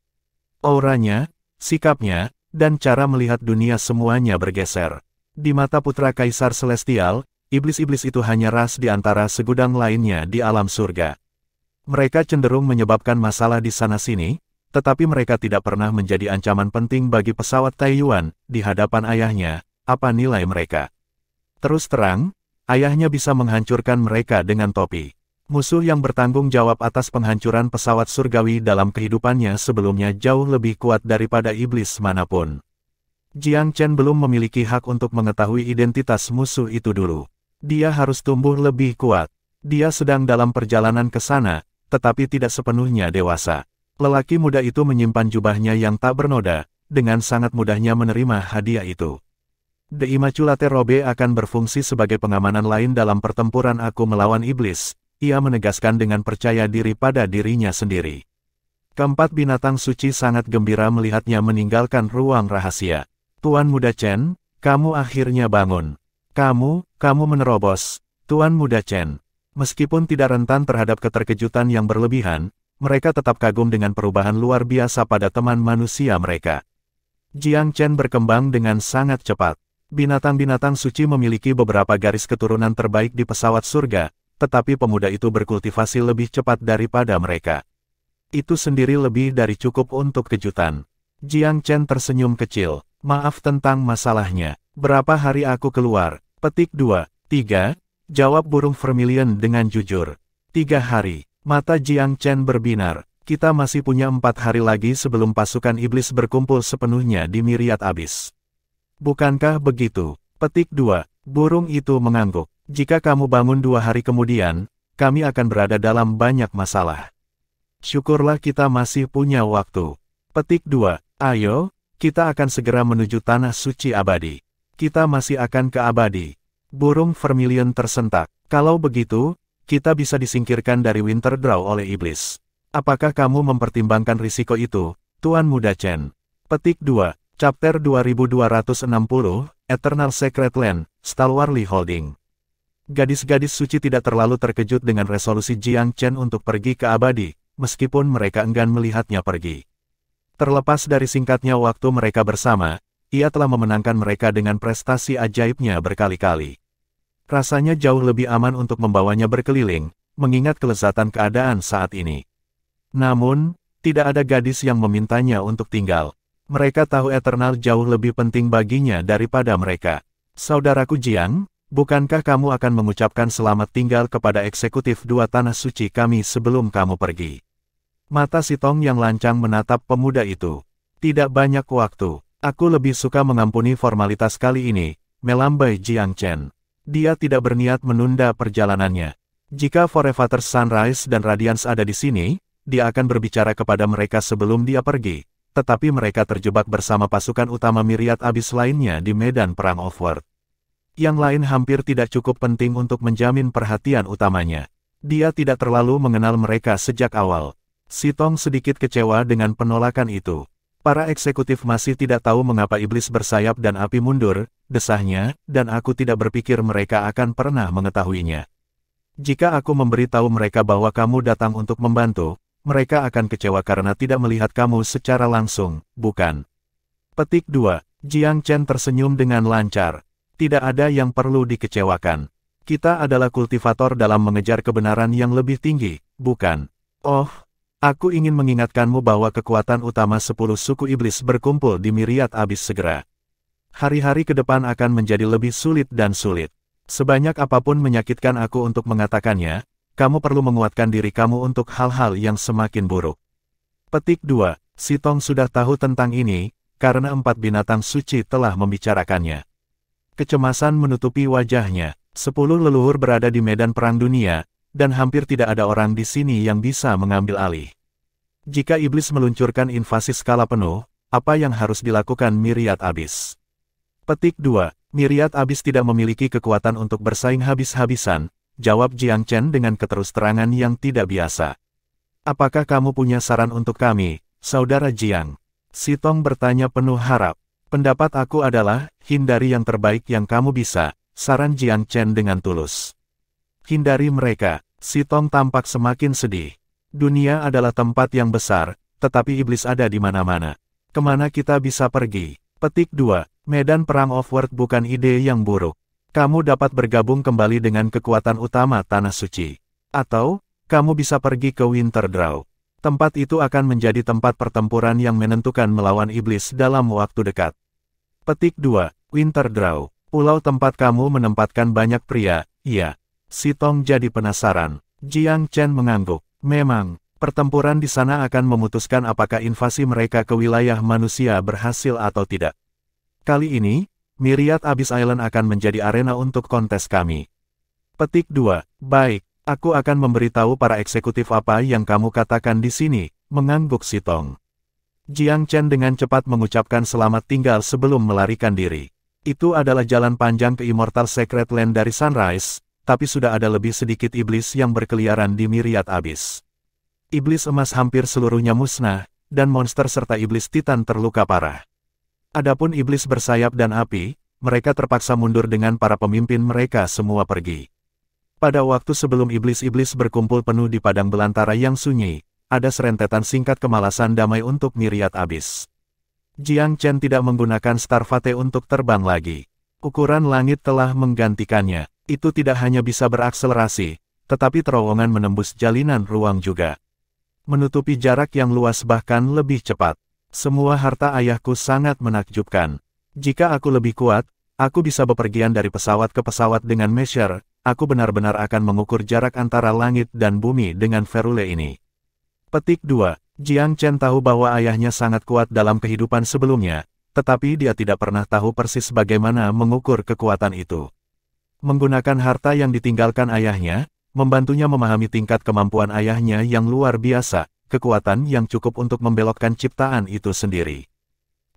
Auranya, sikapnya, dan cara melihat dunia semuanya bergeser. Di mata putra kaisar celestial, iblis-iblis itu hanya ras di antara segudang lainnya di alam surga. Mereka cenderung menyebabkan masalah di sana-sini, tetapi mereka tidak pernah menjadi ancaman penting bagi pesawat Taiyuan di hadapan ayahnya. Apa nilai mereka? Terus terang, ayahnya bisa menghancurkan mereka dengan topi. Musuh yang bertanggung jawab atas penghancuran pesawat surgawi dalam kehidupannya sebelumnya jauh lebih kuat daripada iblis manapun. Jiang Chen belum memiliki hak untuk mengetahui identitas musuh itu dulu. Dia harus tumbuh lebih kuat. Dia sedang dalam perjalanan ke sana, tetapi tidak sepenuhnya dewasa. Lelaki muda itu menyimpan jubahnya yang tak bernoda, dengan sangat mudahnya menerima hadiah itu. The Immaculate Robe akan berfungsi sebagai pengamanan lain dalam pertempuran aku melawan iblis, ia menegaskan dengan percaya diri pada dirinya sendiri. Keempat binatang suci sangat gembira melihatnya meninggalkan ruang rahasia. Tuan Muda Chen, kamu akhirnya bangun. Kamu menerobos, Tuan Muda Chen. Meskipun tidak rentan terhadap keterkejutan yang berlebihan, mereka tetap kagum dengan perubahan luar biasa pada teman manusia mereka. Jiang Chen berkembang dengan sangat cepat. Binatang-binatang suci memiliki beberapa garis keturunan terbaik di pesawat surga, tetapi pemuda itu berkultivasi lebih cepat daripada mereka. Itu sendiri lebih dari cukup untuk kejutan. Jiang Chen tersenyum kecil. Maaf tentang masalahnya. Berapa hari aku keluar? Petik 2. 3. Jawab burung vermilion dengan jujur. 3 hari. Mata Jiang Chen berbinar. Kita masih punya 4 hari lagi sebelum pasukan iblis berkumpul sepenuhnya di Myriad Abyss. Bukankah begitu? Petik 2. Burung itu mengangguk. Jika kamu bangun 2 hari kemudian, kami akan berada dalam banyak masalah. Syukurlah kita masih punya waktu. Petik 2. Ayo, kita akan segera menuju tanah suci abadi. Kita masih akan ke abadi. Burung vermilion tersentak. Kalau begitu, kita bisa disingkirkan dari Winterdraw oleh iblis. Apakah kamu mempertimbangkan risiko itu, Tuan Muda Chen? Petik 2. Chapter 2260, Eternal Secret Land, Stalwarly Holding. Gadis-gadis suci tidak terlalu terkejut dengan resolusi Jiang Chen untuk pergi ke abadi, meskipun mereka enggan melihatnya pergi. Terlepas dari singkatnya waktu mereka bersama, ia telah memenangkan mereka dengan prestasi ajaibnya berkali-kali. Rasanya jauh lebih aman untuk membawanya berkeliling, mengingat kelezatan keadaan saat ini. Namun, tidak ada gadis yang memintanya untuk tinggal. Mereka tahu Eternal jauh lebih penting baginya daripada mereka. Saudaraku Jiang, bukankah kamu akan mengucapkan selamat tinggal kepada eksekutif 2 tanah suci kami sebelum kamu pergi? Mata si Tong yang lancang menatap pemuda itu. Tidak banyak waktu. Aku lebih suka mengampuni formalitas kali ini, melambai Jiang Chen. Dia tidak berniat menunda perjalanannya. Jika Forefather Sunrise dan Radiance ada di sini, dia akan berbicara kepada mereka sebelum dia pergi. Tetapi mereka terjebak bersama pasukan utama Myriad Abyss lainnya di medan perang Offworld. Yang lain hampir tidak cukup penting untuk menjamin perhatian utamanya. Dia tidak terlalu mengenal mereka sejak awal. Si Tong sedikit kecewa dengan penolakan itu. Para eksekutif masih tidak tahu mengapa iblis bersayap dan api mundur, desahnya, dan aku tidak berpikir mereka akan pernah mengetahuinya. Jika aku memberitahu mereka bahwa kamu datang untuk membantu, mereka akan kecewa karena tidak melihat kamu secara langsung, bukan? Petik 2. Jiang Chen tersenyum dengan lancar. Tidak ada yang perlu dikecewakan. Kita adalah kultivator dalam mengejar kebenaran yang lebih tinggi, bukan? Oh, aku ingin mengingatkanmu bahwa kekuatan utama 10 suku iblis berkumpul di Myriad Abyss segera. Hari-hari ke depan akan menjadi lebih sulit dan sulit. Sebanyak apapun menyakitkan aku untuk mengatakannya, kamu perlu menguatkan diri kamu untuk hal-hal yang semakin buruk. Petik 2. Sitong sudah tahu tentang ini, karena 4 binatang suci telah membicarakannya. Kecemasan menutupi wajahnya. 10 leluhur berada di medan perang dunia, dan hampir tidak ada orang di sini yang bisa mengambil alih. Jika iblis meluncurkan invasi skala penuh, apa yang harus dilakukan Myriad Abyss? Petik 2. Myriad Abyss tidak memiliki kekuatan untuk bersaing habis-habisan, jawab Jiang Chen dengan keterus-terangan yang tidak biasa. Apakah kamu punya saran untuk kami, Saudara Jiang? Sitong bertanya penuh harap. Pendapat aku adalah, hindari yang terbaik yang kamu bisa, saran Jiang Chen dengan tulus. Hindari mereka. Sitong tampak semakin sedih. Dunia adalah tempat yang besar, tetapi iblis ada di mana-mana. Kemana kita bisa pergi? Petik 2. Medan perang Offworld bukan ide yang buruk. Kamu dapat bergabung kembali dengan kekuatan utama Tanah Suci. Atau, kamu bisa pergi ke Winterdraw. Tempat itu akan menjadi tempat pertempuran yang menentukan melawan iblis dalam waktu dekat. Petik 2. Winterdraw. Pulau tempat kamu menempatkan banyak pria, iya. Sitong jadi penasaran. Jiang Chen mengangguk. Memang, pertempuran di sana akan memutuskan apakah invasi mereka ke wilayah manusia berhasil atau tidak. Kali ini, Myriad Abyss Island akan menjadi arena untuk kontes kami. Petik 2. Baik, aku akan memberitahu para eksekutif apa yang kamu katakan di sini, mengangguk Sitong. Jiang Chen dengan cepat mengucapkan selamat tinggal sebelum melarikan diri. Itu adalah jalan panjang ke Immortal Secret Land dari Sunrise, tapi sudah ada lebih sedikit iblis yang berkeliaran di Myriad Abyss. Iblis emas hampir seluruhnya musnah, dan monster serta iblis titan terluka parah. Adapun iblis bersayap dan api, mereka terpaksa mundur dengan para pemimpin mereka semua pergi. Pada waktu sebelum iblis-iblis berkumpul penuh di padang belantara yang sunyi, ada serentetan singkat kemalasan damai untuk Myriad Abyss. Jiang Chen tidak menggunakan Starfate untuk terbang lagi. Ukuran langit telah menggantikannya. Itu tidak hanya bisa berakselerasi, tetapi terowongan menembus jalinan ruang juga. Menutupi jarak yang luas bahkan lebih cepat. Semua harta ayahku sangat menakjubkan. Jika aku lebih kuat, aku bisa bepergian dari pesawat ke pesawat dengan Mesher, aku benar-benar akan mengukur jarak antara langit dan bumi dengan Verule ini. Petik 2. Jiang Chen tahu bahwa ayahnya sangat kuat dalam kehidupan sebelumnya, tetapi dia tidak pernah tahu persis bagaimana mengukur kekuatan itu. Menggunakan harta yang ditinggalkan ayahnya, membantunya memahami tingkat kemampuan ayahnya yang luar biasa, kekuatan yang cukup untuk membelokkan ciptaan itu sendiri.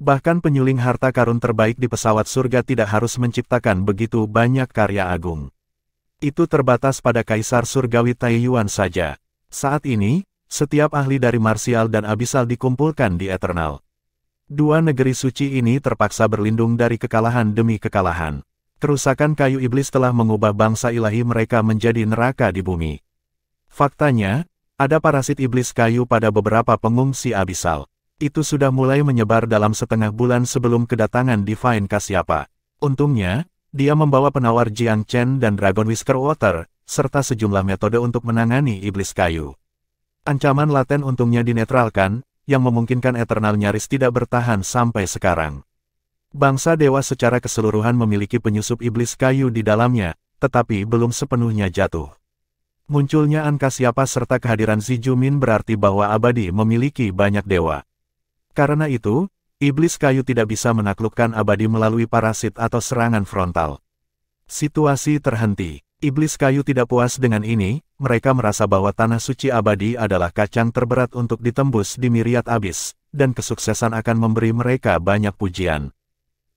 Bahkan penyuling harta karun terbaik di pesawat surga tidak harus menciptakan begitu banyak karya agung. Itu terbatas pada Kaisar Surgawi Taiyuan saja. Saat ini, setiap ahli dari Martial dan Abyssal dikumpulkan di Eternal. Dua negeri suci ini terpaksa berlindung dari kekalahan demi kekalahan. Kerusakan kayu iblis telah mengubah bangsa ilahi mereka menjadi neraka di bumi. Faktanya, ada parasit iblis kayu pada beberapa pengungsi Abyssal. Itu sudah mulai menyebar dalam setengah bulan sebelum kedatangan Divine Kasyapa. Untungnya, dia membawa penawar Jiang Chen dan Dragon Whisker Water, serta sejumlah metode untuk menangani iblis kayu. Ancaman laten untungnya dinetralkan, yang memungkinkan Eternal nyaris tidak bertahan sampai sekarang. Bangsa dewa secara keseluruhan memiliki penyusup iblis kayu di dalamnya, tetapi belum sepenuhnya jatuh. Munculnya Ankasyapa serta kehadiran Zijumin berarti bahwa abadi memiliki banyak dewa. Karena itu, iblis kayu tidak bisa menaklukkan abadi melalui parasit atau serangan frontal. Situasi terhenti. Iblis kayu tidak puas dengan ini, mereka merasa bahwa tanah suci abadi adalah kacang terberat untuk ditembus di Myriad Abyss, dan kesuksesan akan memberi mereka banyak pujian.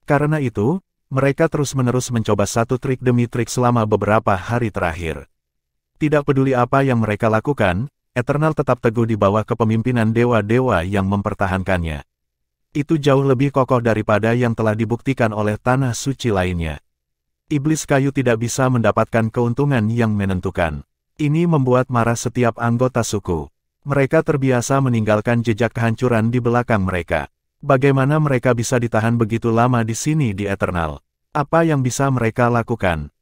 Karena itu, mereka terus-menerus mencoba satu trik demi trik selama beberapa hari terakhir. Tidak peduli apa yang mereka lakukan, Eternal tetap teguh di bawah kepemimpinan dewa-dewa yang mempertahankannya. Itu jauh lebih kokoh daripada yang telah dibuktikan oleh tanah suci lainnya. Iblis kayu tidak bisa mendapatkan keuntungan yang menentukan. Ini membuat marah setiap anggota suku. Mereka terbiasa meninggalkan jejak kehancuran di belakang mereka. Bagaimana mereka bisa ditahan begitu lama di sini di Eternal? Apa yang bisa mereka lakukan?